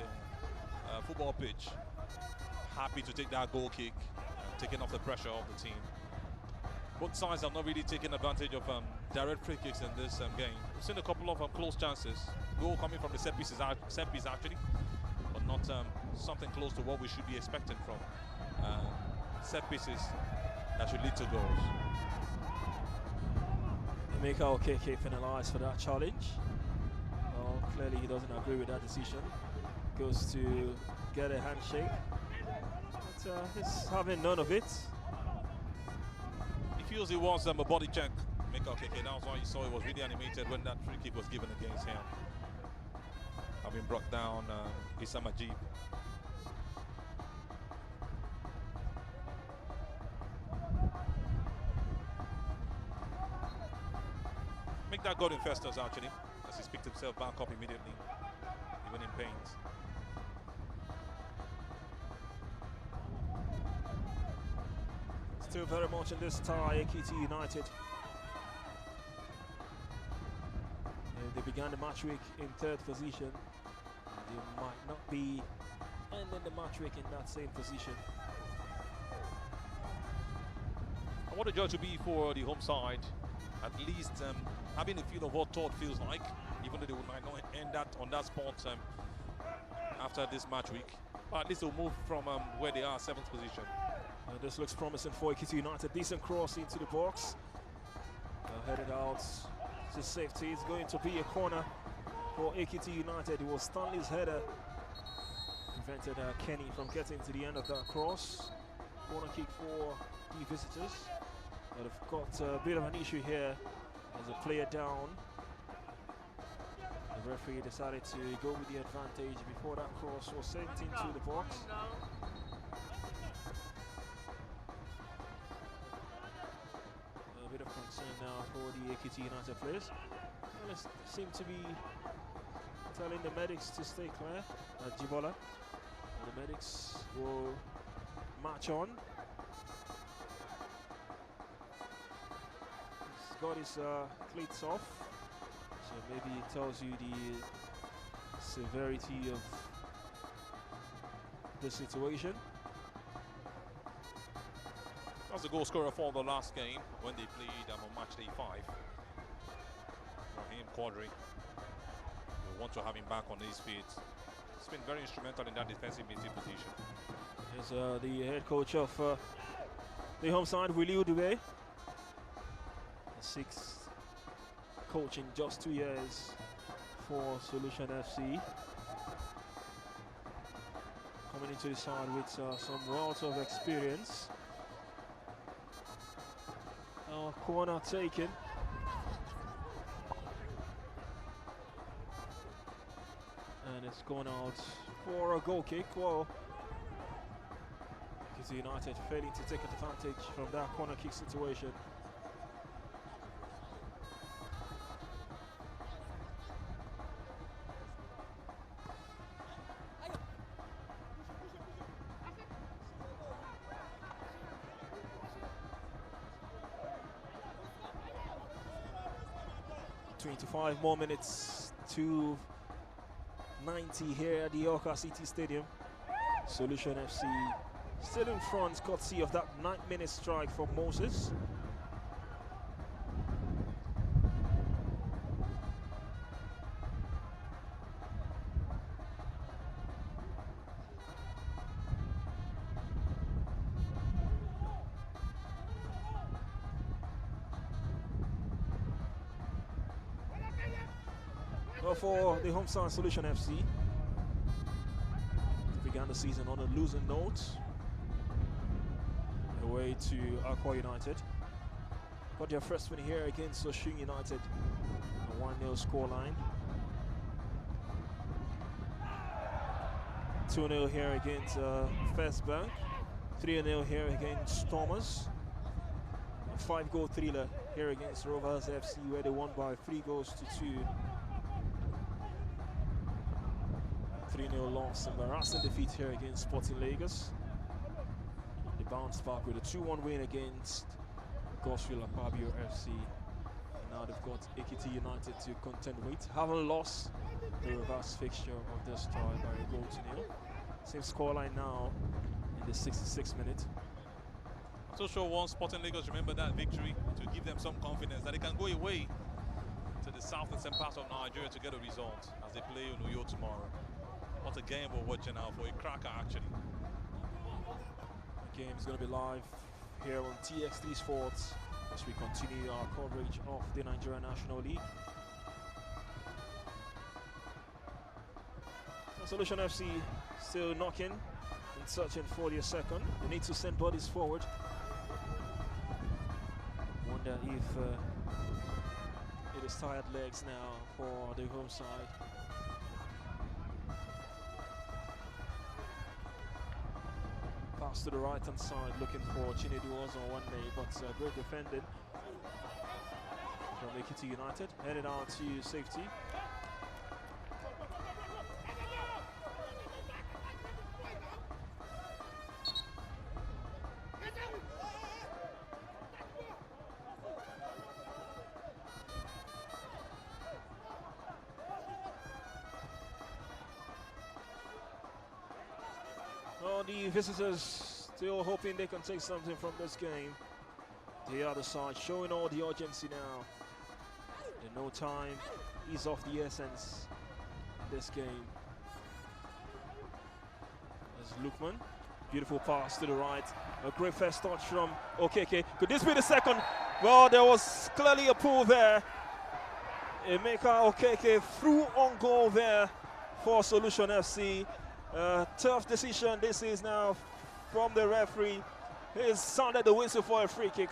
football pitch. Happy to take that goal kick. Taking off the pressure of the team. Both sides have not really taken advantage of direct free kicks in this game. We've seen a couple of close chances. Goal coming from the set piece actually, but not something close to what we should be expecting from set pieces that should lead to goals. Emeka Okeke penalized for that challenge. Clearly he doesn't agree with that decision. Goes to get a handshake. But he's having none of it. Feels he wants a body check. Okay, that was why you saw he was really animated when that free kick was given against him. Having brought down Issa Majib. Make that God infestors actually, as he's picked himself back up immediately, even in pains. Still very much in this tie, Ekiti United. They began the match week in 3rd position. They might not be ending the match week in that same position. I want the judge to be for the home side, at least having a feel of what Todd feels like, even though they might not end that on that spot after this match week. But at least they'll move from where they are, 7th position. This looks promising for Ekiti United. Decent cross into the box. Headed out to safety. It's going to be a corner for Ekiti United. It was Stanley's header. Prevented Kenny from getting to the end of that cross. Corner kick for the visitors. But they've got a bit of an issue here. There's a player down. The referee decided to go with the advantage before that cross was sent into the box. Of concern now for the Ekiti United players. Well, they seem to be telling the medics to stay clear. Jibola. The medics will march on. got his cleats off. So maybe it tells you the severity of the situation. That's the goal scorer for the last game when they played on match day 5. Raheem Quadri. We want to have him back on his feet. He's been very instrumental in that defensive midfield position. Here's the head coach of the home side, Willie Dubé. 6th coach in just 2 years for Solution FC. Coming into the side with some wealth of experience. Corner taken. And it's gone out for a goal kick. Well, Ekiti United failing to take advantage from that corner kick situation. Five more minutes to 90 here at the Oka City Stadium. Solution FC still in front, courtesy of that 9-minute strike from Moses. For the home side, Solution FC, they began the season on a losing note, away to Aqua United. Got their first win here against Oshun United, a 1-0 scoreline. 2-0 here against First Bank, 3-0 here against Stormers. A 5-goal thriller here against Rovers FC, where they won by 3-2. 3-0 loss, embarrassing defeat here against Sporting Lagos. They bounced back with a 2-1 win against Gosville Akpabio FC. And now they've got Ekiti United to contend with. Haven't lost the reverse fixture of this tie by a goal to 0. Same scoreline now in the 66th minute. I'm so sure once Sporting Lagos remember that victory to give them some confidence that they can go away to the southeastern part of Nigeria to get a result as they play Unuyo tomorrow. What a game we're watching now, for a cracker actually. The game is going to be live here on TX3 Sports as we continue our coverage of the Nigeria National League. Solution FC still knocking and searching for their second. They need to send bodies forward. Wonder if it is tired legs now for the home side. To the right hand side, looking for Chinedu on one day, but great defending from Ekiti United, headed out to safety. Well, the visitors still hoping they can take something from this game. The other side showing all the urgency now. And no time is of the essence in this game. There's Lukman. Beautiful pass to the right. A great first touch from Okeke. Could this be the second? Well, there was clearly a pull there. Emeka Okeke threw on goal there for Solution FC. Tough decision this is now from the referee. He's sounded the whistle for a free kick.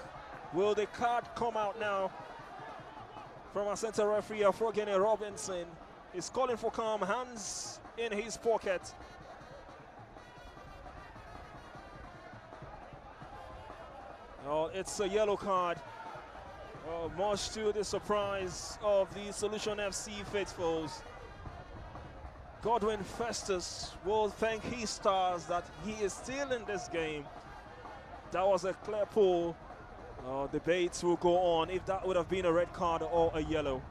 Will the card come out now from our center referee, Afrogene Robinson? He's calling for calm, hands in his pocket. Oh, it's a yellow card. Oh, much to the surprise of the Solution FC faithfuls. Godwin Festus will thank his stars that he is still in this game. That was a clear pull Debates will go on if that would have been a red card or a yellow.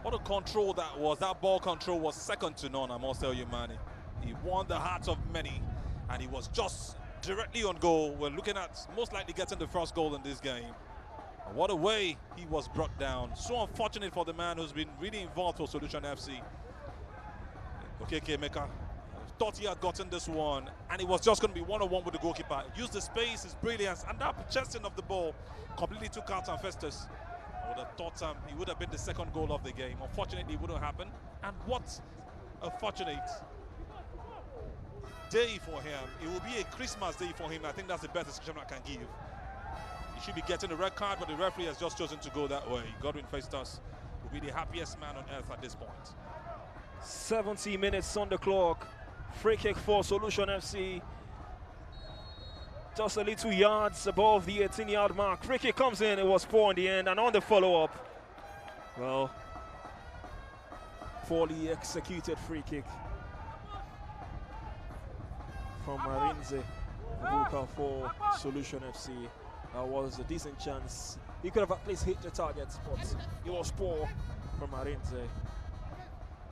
What a control that was. That ball control was second to none, I must tell you, man. He won the hearts of many, and he was just directly on goal. We're looking at most likely getting the first goal in this game. And what a way he was brought down. So unfortunate for the man who's been really involved for Solution FC. Okay, Meka thought he had gotten this one, and it was just going to be one-on-one with the goalkeeper. Used the space, his brilliance, and that chesting of the ball completely took out Festus. I would have thought he would have been the second goal of the game. Unfortunately, it wouldn't happen. And what a fortunate day for him. It will be a Christmas day for him. I think that's the best description I can give. He should be getting a red card, but the referee has just chosen to go that way. Godwin Festus will be the happiest man on earth at this point. 70 minutes on the clock. Free kick for Solution FC. Just a little yards above the 18-yard mark. Free kick comes in. It was poor in the end. And on the follow-up, well, poorly executed free kick from Marinze Vuka for Solution FC. That was a decent chance. He could have at least hit the target, but it was poor from Marinze.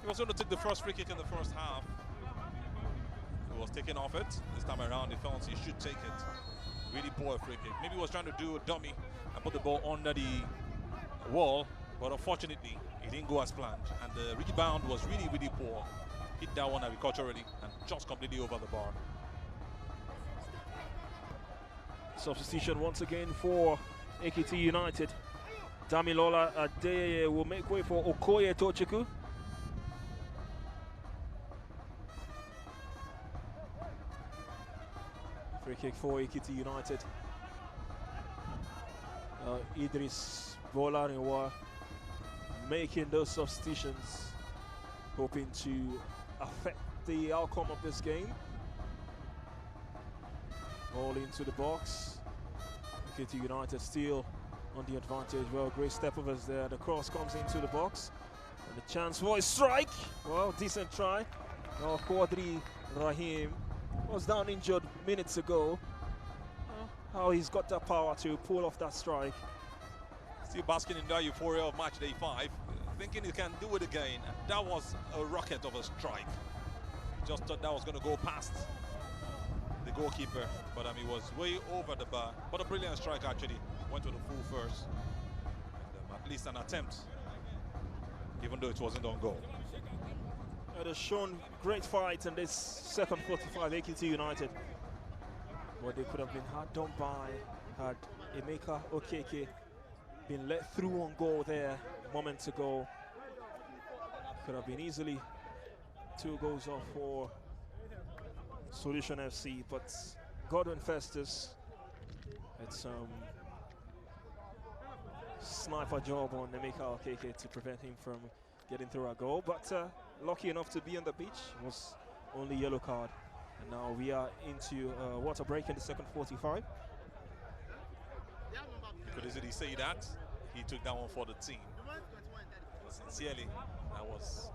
He was going to take the first free kick in the first half. He was taken off it. This time around, he felt he should take it. Really poor free kick. Maybe he was trying to do a dummy and put the ball under the wall, but unfortunately, it didn't go as planned. And the rebound was really, really poor. Hit that one agriculturally and just completely over the bar. Substitution once again for Ekiti United. Damilola Adeyeye will make way for Okoye Tochukwu. Free kick for Ekiti United. Idris Bolarinwa making those substitutions, hoping to affect the outcome of this game. Ball into the box. Ekiti United still on the advantage. Well, great step overs there. The cross comes into the box. And the chance for a strike. Well, decent try. Quadri Rahim was down injured minutes ago. How he's got that power to pull off that strike. Still basking in that euphoria of match day 5, thinking he can do it again. That was a rocket of a strike. Just thought that was going to go past the goalkeeper, but he was way over the bar. But a brilliant strike actually. Went to the full first. And, at least an attempt, even though it wasn't on goal. It has shown great fight in this second 45, Ekiti United. But they could have been hard done by had Emeka Okeke been let through on goal there moments ago. Could have been easily 2 goals off for Solution FC, but Godwin Festus, it's sniper job on Emeka Okeke to prevent him from getting through a goal, but lucky enough to be on the beach. Was only yellow card. And now we are into water break in the second 45. You could easily say that. He took that one for the team. But sincerely, that was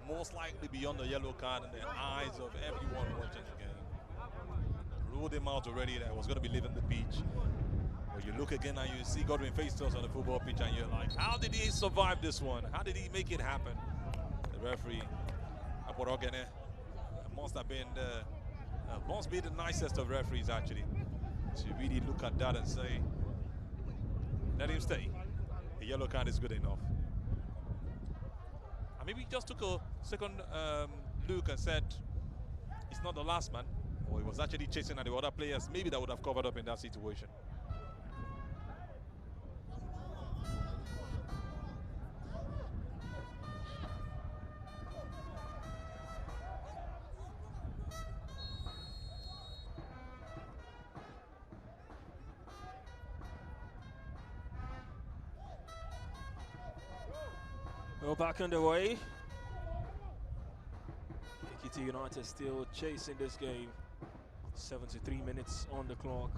most likely beyond the yellow card in the eyes of everyone watching the game. Ruled him out already that was going to be leaving the beach. But you look again and you see Godwin Festus on the football pitch and you're like, how did he survive this one? How did he make it happen? The referee, Aborogene, must have been must be the nicest of referees actually, to really look at that and say, let him stay. The yellow card is good enough. And maybe he just took a second look and said, it's not the last man, or he was actually chasing at the other players, maybe that would have covered up in that situation. Well, back underway. Ekiti United still chasing this game. 73 minutes on the clock.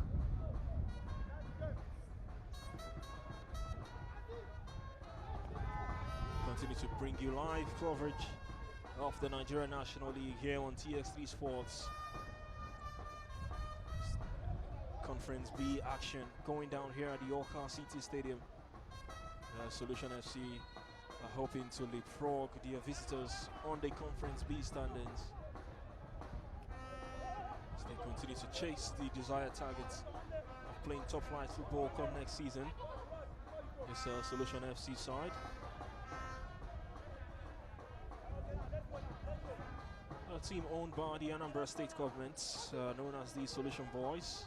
Continue to bring you live coverage of the Nigerian National League here on TX3 Sports. Conference B action going down here at the Oka City Stadium. Solution FC are hoping to leapfrog their visitors on the Conference B standings as they continue to chase the desired targets of playing top flight football come next season. This Solution FC side. A team owned by the Anambra State government, known as the Solution Boys.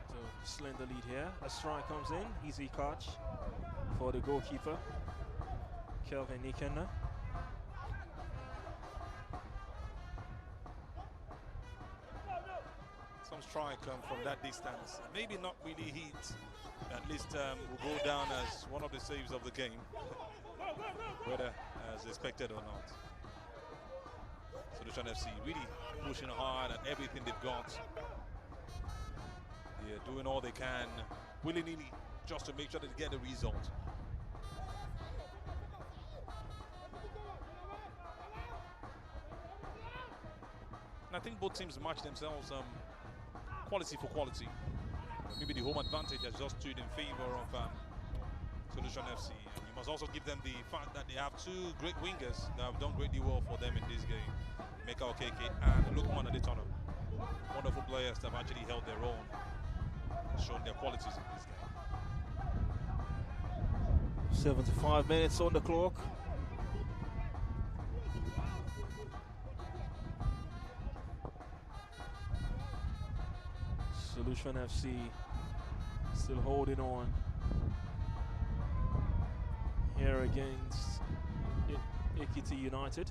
So slender lead here. A strike comes in, easy catch for the goalkeeper, Kelvin Nikena. Some strike from that distance. Maybe not really hit. At least will go down as one of the saves of the game, whether as expected or not. Solution FC really pushing hard at everything they've got. They're doing all they can, willy-nilly, just to make sure they get the result. And I think both teams match themselves quality for quality. Maybe the home advantage has just stood in favor of Solution FC. And you must also give them the fact that they have two great wingers that have done greatly well for them in this game. Meka Okeke and Lukman Adetono. Wonderful players that have actually held their own, shown their qualities in this game. 75 minutes on the clock. Solution FC still holding on here against Ekiti United.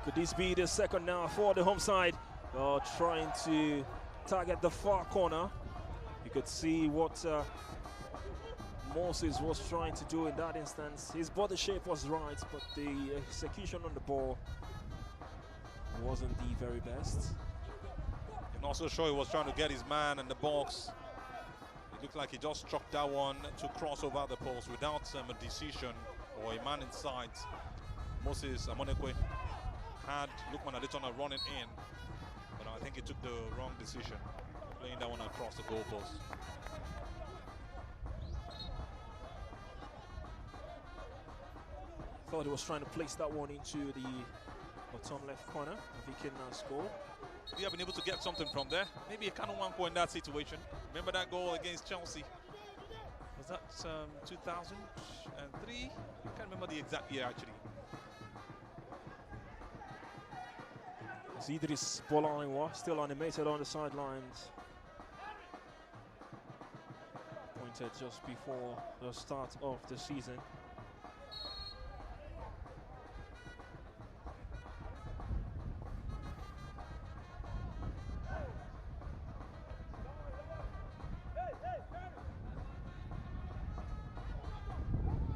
Could this be the second now for the home side? Trying to target the far corner. You could see what Moses was trying to do in that instance. His body shape was right, but the execution on the ball wasn't the very best. And also sure he was trying to get his man in the box. It looked like he just struck that one to cross over the post without a decision or a man inside. Moses Amonekwe had Lukman Adetono running in, but I think he took the wrong decision, playing that one across the goalpost. Thought he was trying to place that one into the bottom left corner. Viking score. You have been able to get something from there. Maybe a kind of 1 point in that situation. Remember that goal against Chelsea? Was that 2003? I can't remember the exact year actually. Idris Bolaniwa still animated on the sidelines. Pointed just before the start of the season.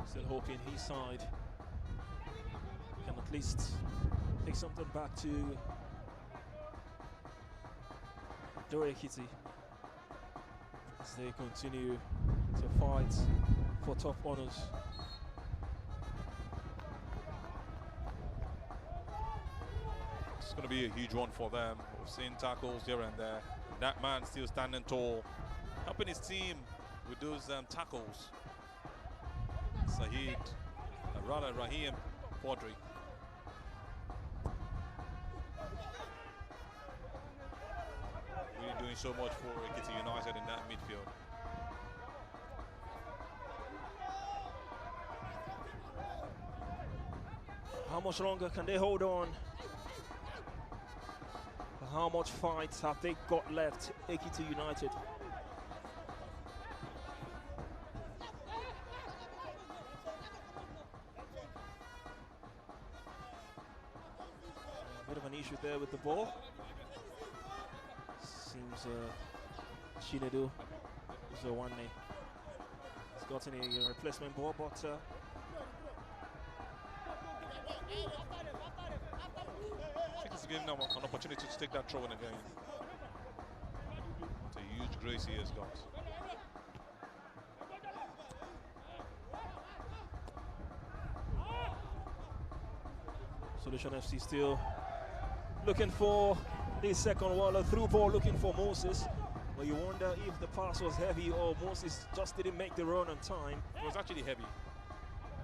Still hoping his side can at least take something back to Ekiti as they continue to fight for top honors. It's going to be a huge one for them. We've seen tackles here and there. And that man still standing tall, helping his team with those tackles. Rahim Quadri. Really doing so much for Ekiti United in that midfield. How much longer can they hold on? How much fights have they got left, Ekiti United? A bit of an issue there with the ball. Seems Chinedu Zowane has gotten a replacement ball, but I think it's giving them an opportunity to take that throw in again. What a huge grace he has got. Solution FC still looking for the second wall, a through ball looking for Moses. But you wonder if the pass was heavy or Moses just didn't make the run on time. It was actually heavy.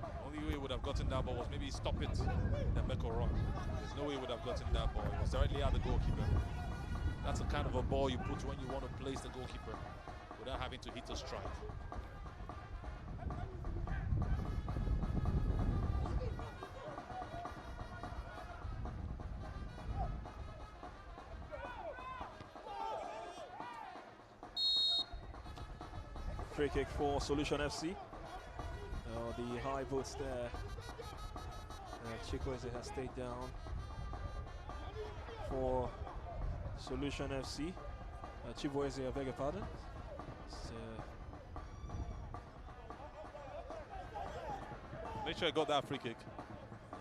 The only way he would have gotten that ball was maybe stop it, then make a run. There's no way he would have gotten that ball. It was directly at the goalkeeper. That's the kind of a ball you put when you want to place the goalkeeper without having to hit a strike. Free kick for Solution FC. The high boots there. Chikweze has stayed down for Solution FC. Chikweze, I beg your pardon. Make sure I got that free kick.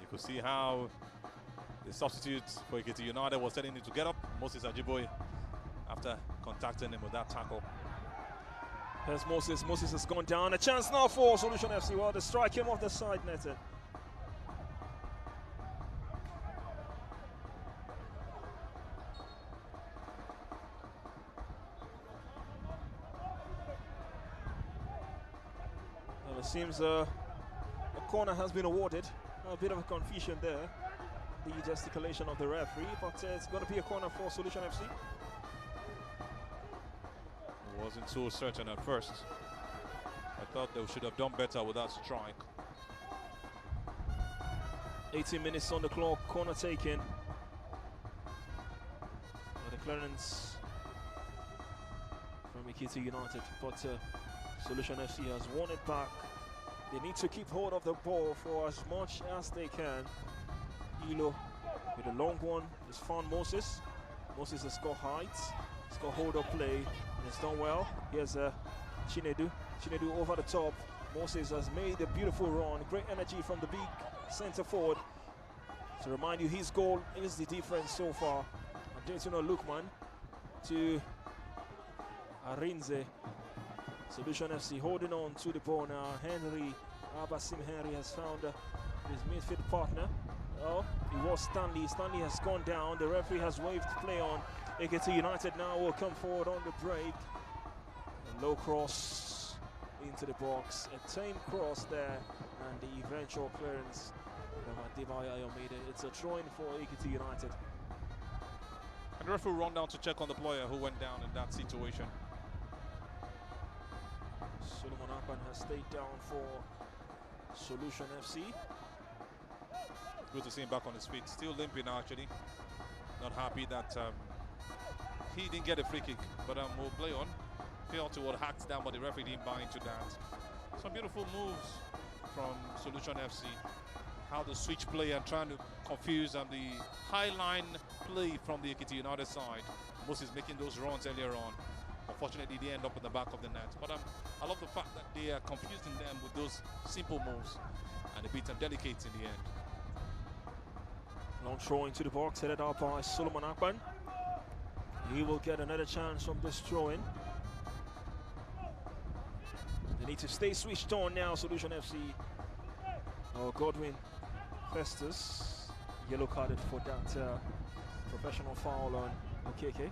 You could see how the substitute for Ekiti United was telling him to get up. Moses Ajiboye, after contacting him with that tackle. There's Moses. Moses has gone down. A chance now for Solution FC. Well, the strike came off the side netted. Well, it seems a corner has been awarded. A bit of a confusion there. The gesticulation of the referee, but it's going to be a corner for Solution FC. Wasn't so certain at first. I thought they should have done better with that strike. 18 minutes on the clock, corner taken. The clearance from Ekiti United, but Solution FC has won it back. They need to keep hold of the ball for as much as they can. Ilo with a long one has found Moses. Moses has got height, he's got hold of play, and it's done well. Here's Chinedu. Chinedu over the top. Moses has made a beautiful run. Great energy from the big center forward. To remind you, his goal is the difference so far. Adetuna Lukman to Arinze. Solution FC holding on to the ball now. Henry, Abasim Henry has found his midfield partner. Oh, it was Stanley. Stanley has gone down. The referee has waved play on. Ekiti United now will come forward on the break. A low cross into the box. A tame cross there. And the eventual clearance of Adibaya Ayomide. It's a throw-in for Ekiti United. And the referee run down to check on the player who went down in that situation. Solomon Akpan has stayed down for Solution FC. Good to see him back on his feet. Still limping actually. Not happy that he didn't get a free kick. But we'll play on. Penalty was hacked down, but the referee didn't buy into that. Some beautiful moves from Solution FC. How the switch play and trying to confuse the high line play from the Ekiti United side. Moses making those runs earlier on. Unfortunately, they end up in the back of the net. But I love the fact that they are confusing them with those simple moves. And they beat them delicate in the end. Long throw into the box, headed out by Solomon Akpan. He will get another chance from this throw-in. They need to stay switched on now, Solution FC. Oh, Godwin Festus, yellow carded for that professional foul on Okeke.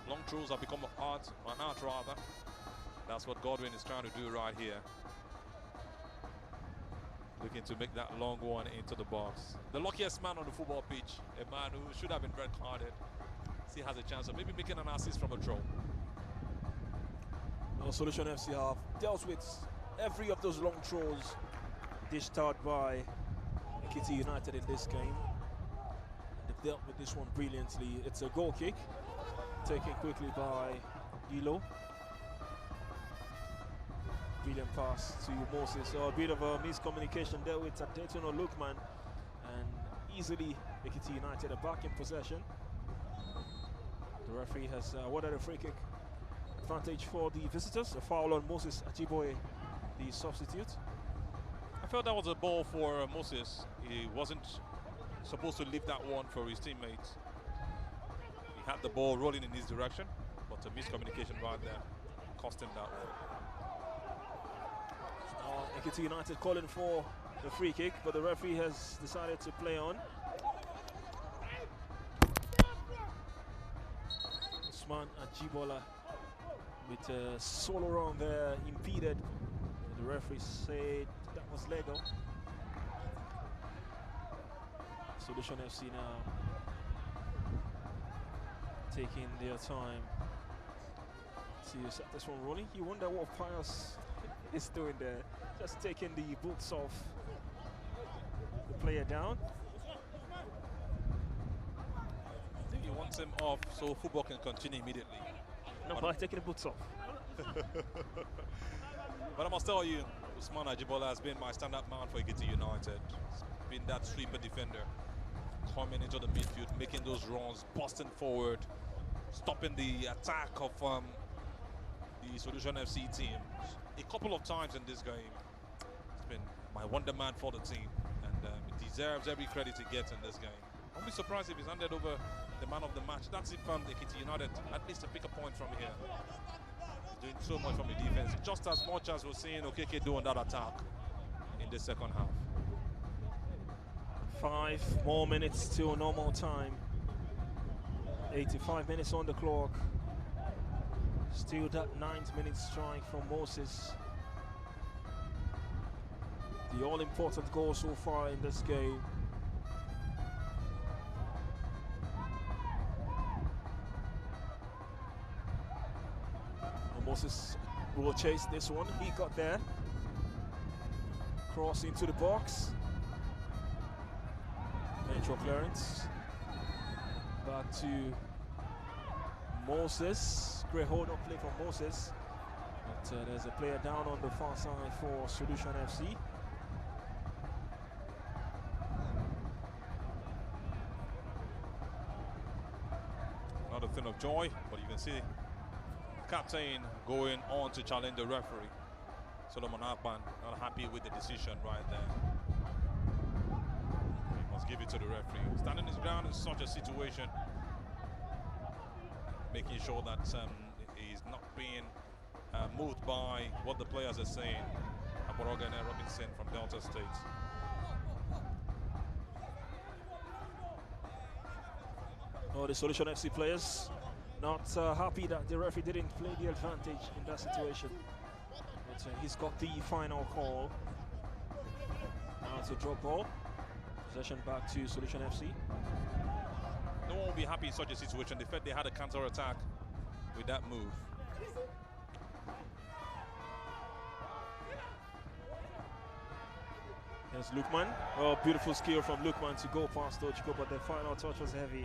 Long throws have become an art rather. That's what Godwin is trying to do right here. Looking to make that long one into the box. The luckiest man on the football pitch, a man who should have been red carded. He has a chance of maybe making an assist from a throw. Well, Solution FC have dealt with every of those long throws dished out by Ekiti United in this game. They've dealt with this one brilliantly. It's a goal kick, taken quickly by Ilo. Brilliant pass to Moses. So a bit of a miscommunication there with Adetuna Lukman, and easily Ekiti United are back in possession. The referee has awarded a free kick advantage for the visitors. A foul on Moses Ajiboye, the substitute. I felt that was a ball for Moses. He wasn't supposed to leave that one for his teammates. He had the ball rolling in his direction, but a miscommunication right there cost him that one. Ekiti United calling for the free kick, but the referee has decided to play on. Usman Ajibola with a solo run there, impeded. The referee said that was legal. Solution FC now taking their time to set this one rolling. You wonder what Pius is doing there, just taking the boots off the player down. I think he wants him off so football can continue immediately. No, by taking the boots off. But I must tell you, Usman Ajibola has been my stand-up man for Ekiti United. He's been that sweeper defender, coming into the midfield, making those runs, busting forward, stopping the attack of the Solution FC team. A couple of times in this game, it's been my wonder man for the team, and he deserves every credit he gets in this game. I won't be surprised if he's handed over the man of the match. That's if Ekiti United at least to pick a point from here. He's doing so much from the defense, just as much as we're seeing Okeke doing that attack in the second half. 5 more minutes till normal time. 85 minutes on the clock. Still that 9th minute strike from Moses. The all-important goal so far in this game. And Moses will chase this one. He got there. Cross into the box. Ventral clearance. Back to Moses. Great hold up play from Moses. But there's a player down on the far side for Solution FC. Not a thing of joy, but you can see captain going on to challenge the referee. Solomon Akpan not happy with the decision right there. He must give it to the referee. Standing his ground in such a situation, making sure that he's not being moved by what the players are saying. Aboroga and Robinson from Delta State. Oh, the Solution FC players not happy that the referee didn't play the advantage in that situation. But he's got the final call. Now it's a drop ball. Possession back to Solution FC. No one will be happy in such a situation. They felt they had a counter attack with that move. There's Lukman. Oh, beautiful skill from Lukman to go past Ojiko, but the final touch was heavy.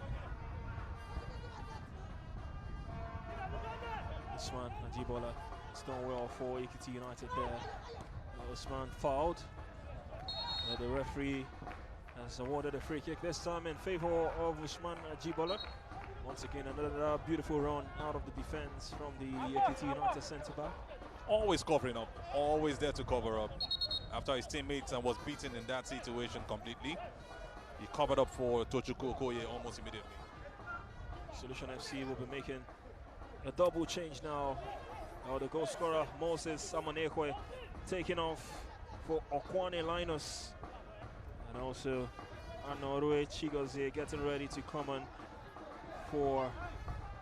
Usman Ajibola has done well for Ekiti United there. Usman fouled. The referee has awarded a free kick this time in favor of Usman Ajibola. Once again, another beautiful run out of the defense from the Ekiti United centre back. Always covering up, always there to cover up. After his teammates was beaten in that situation completely, he covered up for Tochukwu Okoye almost immediately. Solution FC will be making a double change now. The goal scorer Moses Amonekwe taking off for Okwane Linus, and also Anorue Chigozie getting ready to come on for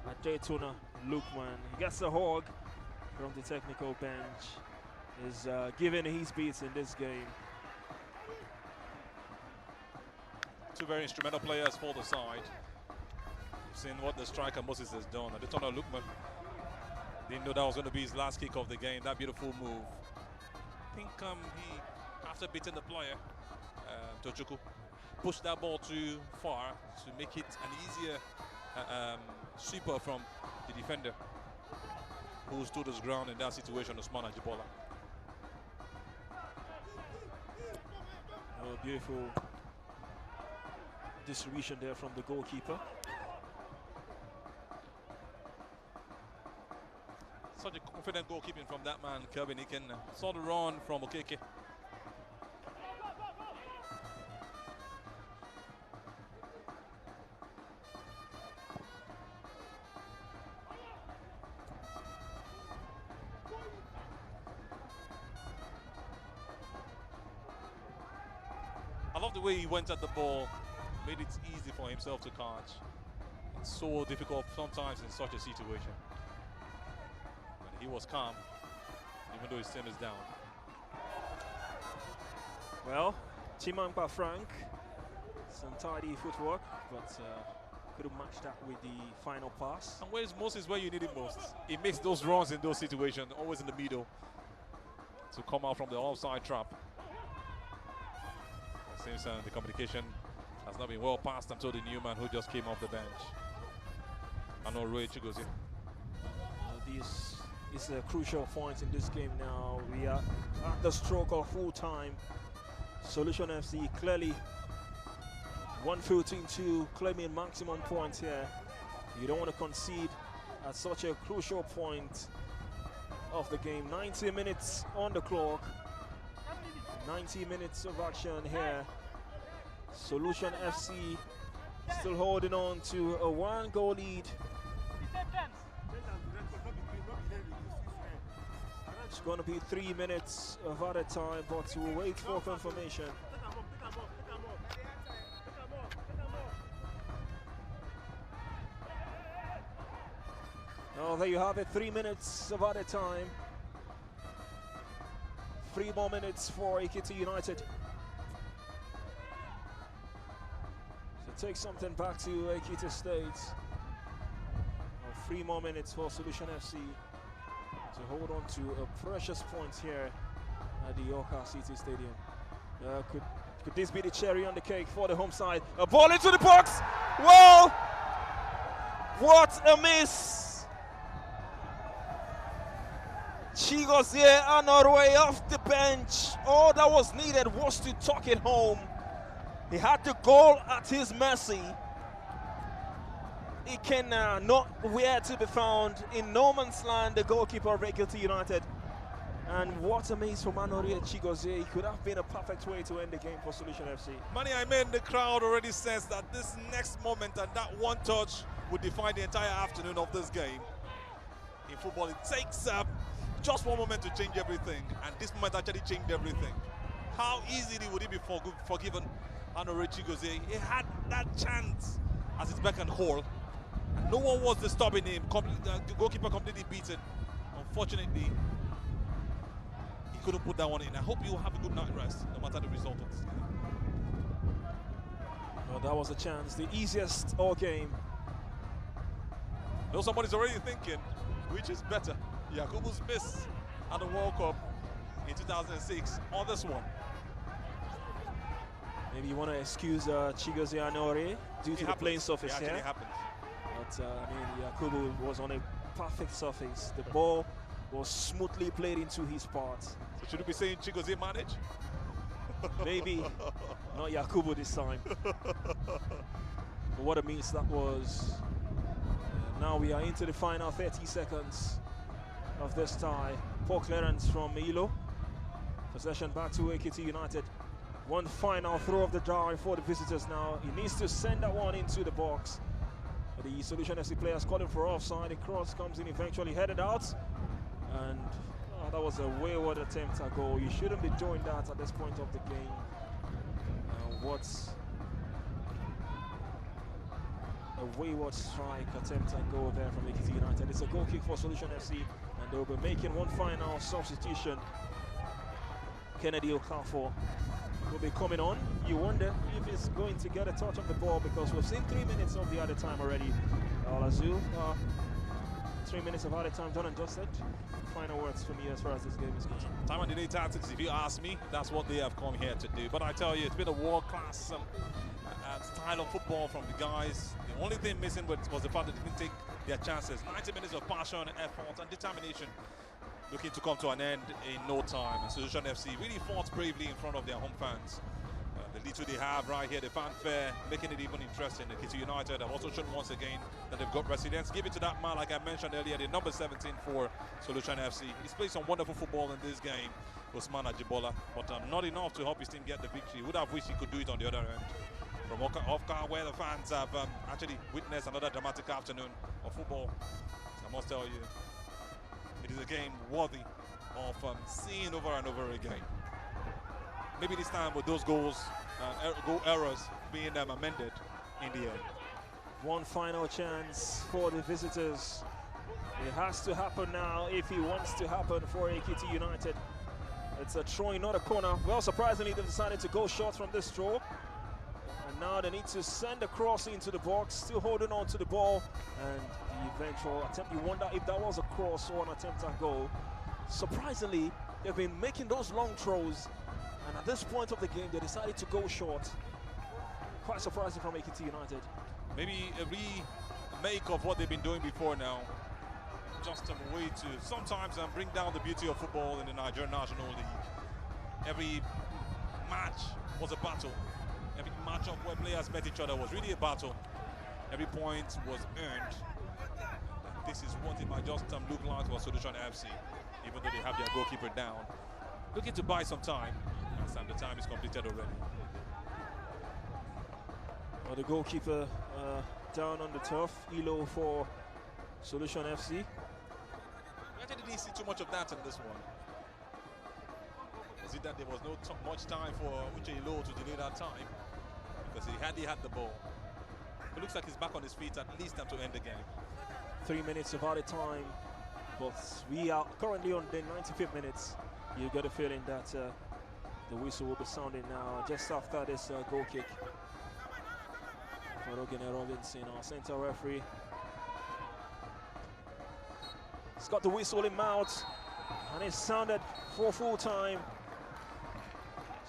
Adetona Lukman. He gets a hug from the technical bench. Is giving his beats in this game. Two very instrumental players for the side. You've seen what the striker Moses has done. Adetona Lukman didn't know that was going to be his last kick of the game. That beautiful move. I think he, after beating the player, Tochukwu, pushed that ball too far to make it an easier sweeper from the defender who stood his ground in that situation, Usman Ajibola. Oh, beautiful distribution there from the goalkeeper. Such a confident goalkeeping from that man, Kelvin. He can saw the run from Okeke. love the way he went at the ball, made it easy for himself to catch. It's so difficult sometimes in such a situation. But he was calm, even though his team is down. Well, Chimampa Frank, some tidy footwork, but couldn't match that with the final pass. And where's Moses where you need it most? He makes those runs in those situations, always in the middle, to come out from the offside trap. It seems the communication has not been well passed until the new man who just came off the bench. I know Roy Chigozie. This is a crucial point in this game now. We are at the stroke of full time. Solution FC clearly 1-14-2, claiming maximum points here. You don't want to concede at such a crucial point of the game. 90 minutes on the clock. 90 minutes of action here. Solution FC still holding on to a 1-goal lead. It's going to be 3 minutes of added time, but we'll wait for confirmation. Oh, there you have it, 3 minutes of added time. 3 more minutes for Ekiti United. So take something back to Ekiti State. 3 more minutes for Solution FC to hold on to a precious point here at the Oka City Stadium. Could this be the cherry on the cake for the home side? A ball into the box! Well, what a miss! Chigozie Anorwe off the bench. All that was needed was to tuck it home. He had the goal at his mercy. He can not where to be found in no man's land, the goalkeeper of Ekiti United. And what a miss from Anorwe Chigozie. It could have been a perfect way to end the game for Solution FC. Manny, I mean, the crowd already says that this next moment and that one touch would define the entire afternoon of this game. In football, it takes just one moment to change everything, and this moment actually changed everything. How easily would it be forgiven Anorwe Chigozie? He had that chance as his beck and call. No one was disturbing him. The goalkeeper completely beaten. Unfortunately, he couldn't put that one in. I hope you have a good night rest, no matter the result of this game. Well, that was a chance. The easiest all game. Now somebody's already thinking, which is better? Yakubu's miss at the World Cup in 2006 or this one? Maybe you want to excuse Chigozie Anorwe due to the playing surface here. It happens. But I mean, Yakubu was on a perfect surface. The ball was smoothly played into his part. So should we be saying Chigozie manage? Maybe not Yakubu this time. But what a miss that was. Now we are into the final 30 seconds of this tie. Poor clearance from Milo. Possession back to Ekiti United. One final throw of the drive for the visitors now. He needs to send that one into the box. The Solution FC players calling for offside. The cross comes in, eventually headed out. And that was a wayward attempt at goal. You shouldn't be doing that at this point of the game. What's a wayward strike attempt at goal there from Ekiti United. It's a goal kick for Solution FC, and they'll be making one final substitution. Kennedy Okafor will be coming on. You wonder if he's going to get a touch of the ball, because we've seen 3 minutes of the added time already. Alazu, 3 minutes of added time done and dusted. Final words from you as far as this game is concerned. Time and delay tactics, if you ask me, that's what they have come here to do. But I tell you, it's been a world-class style of football from the guys. The only thing missing was the fact that they didn't take their chances. 90 minutes of passion, effort, and determination, looking to come to an end in no time. And Solution FC really fought bravely in front of their home fans. The little they have right here, the fanfare, making it even interesting. Ekiti United have also shown once again that they've got resilience. Give it to that man, like I mentioned earlier, the number 17 for Solution FC. He's played some wonderful football in this game, Usman Ajibola, but not enough to help his team get the victory. Would have wished he could do it on the other end. From Ofka, where the fans have actually witnessed another dramatic afternoon of football, I must tell you, it is a game worthy of seeing over and over again. Maybe this time with those goals goal errors being amended in the end. One final chance for the visitors. It has to happen now if it wants to happen for Ekiti United. It's a throw-in, not a corner. Well, surprisingly, they've decided to go short from this throw. And now they need to send a cross into the box, still holding on to the ball. And the eventual attempt, you wonder if that was a cross or an attempt at goal. Surprisingly, they've been making those long throws. And at this point of the game, they decided to go short. Quite surprising from Ekiti United. Maybe a remake of what they've been doing before now. Just a way to sometimes bring down the beauty of football in the Nigerian National League. Every match was a battle. Every matchup where players met each other was really a battle. Every point was earned. This is what it might just look like for Solution FC, even though they have their goalkeeper down. Looking to buy some time, as the time is completed already. Well, the goalkeeper down on the turf, Elo for Solution FC. We actually didn't see too much of that in this one. Was it that there was no much time for Uche Ilo to delay that time? Because he hardly had the ball. It looks like he's back on his feet at least time to end the game. 3 minutes of added time, but we are currently on the 95th minutes. You get a feeling that the whistle will be sounding now just after this goal kick. For Ogene Robinson, our center referee. He's got the whistle in mouth, and it sounded for full time.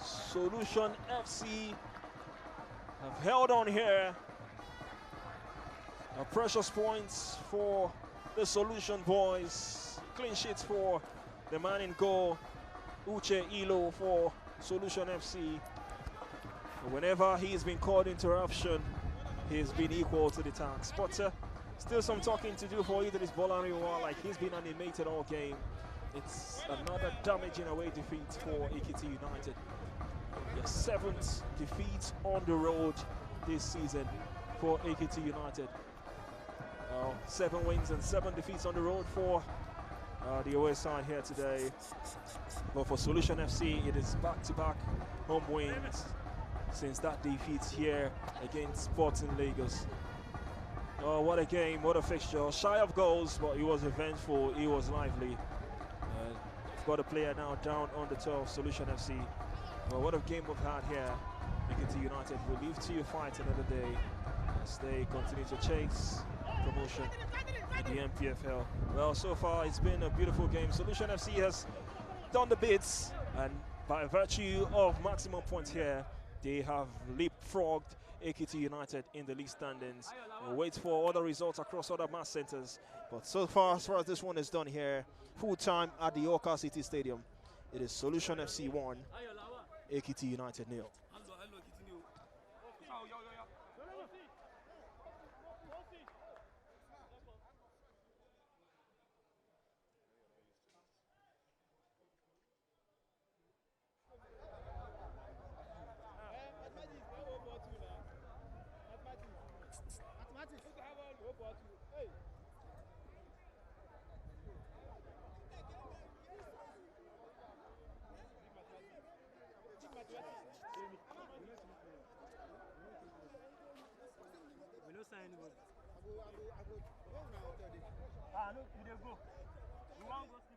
Solution FC have held on here. A precious points for the Solution boys. Clean sheets for the man in goal, Uche Ilo for Solution FC. Whenever he's been called into action, he's been equal to the task. But still some talking to do for Idris Bolariwa, like he's been animated all game. It's another damaging away defeat for Ekiti United. Their 7th defeat on the road this season for Ekiti United. 7 wins and 7 defeats on the road for the away side here today. But for Solution FC, it is back-to-back home wins since that defeat here against Sporting Lagos. Oh, what a game, what a fixture. Shy of goals, but he was eventful, he was lively. Got a player now down on the toe of Solution FC. Well, what a game we've had here. Ekiti United will leave to fight another day as they continue to chase promotion in the MPFL. Well, so far it's been a beautiful game. Solution FC has done the bits, and by virtue of maximum points here, they have leapfrogged Ekiti United in the league standings. We'll wait for other results across other mass centers. But so far as this one is done here, full time at the Oka City Stadium, it is Solution FC 1, Ekiti United 0. We don't sign anybody. I go. No, you dey go. You want go?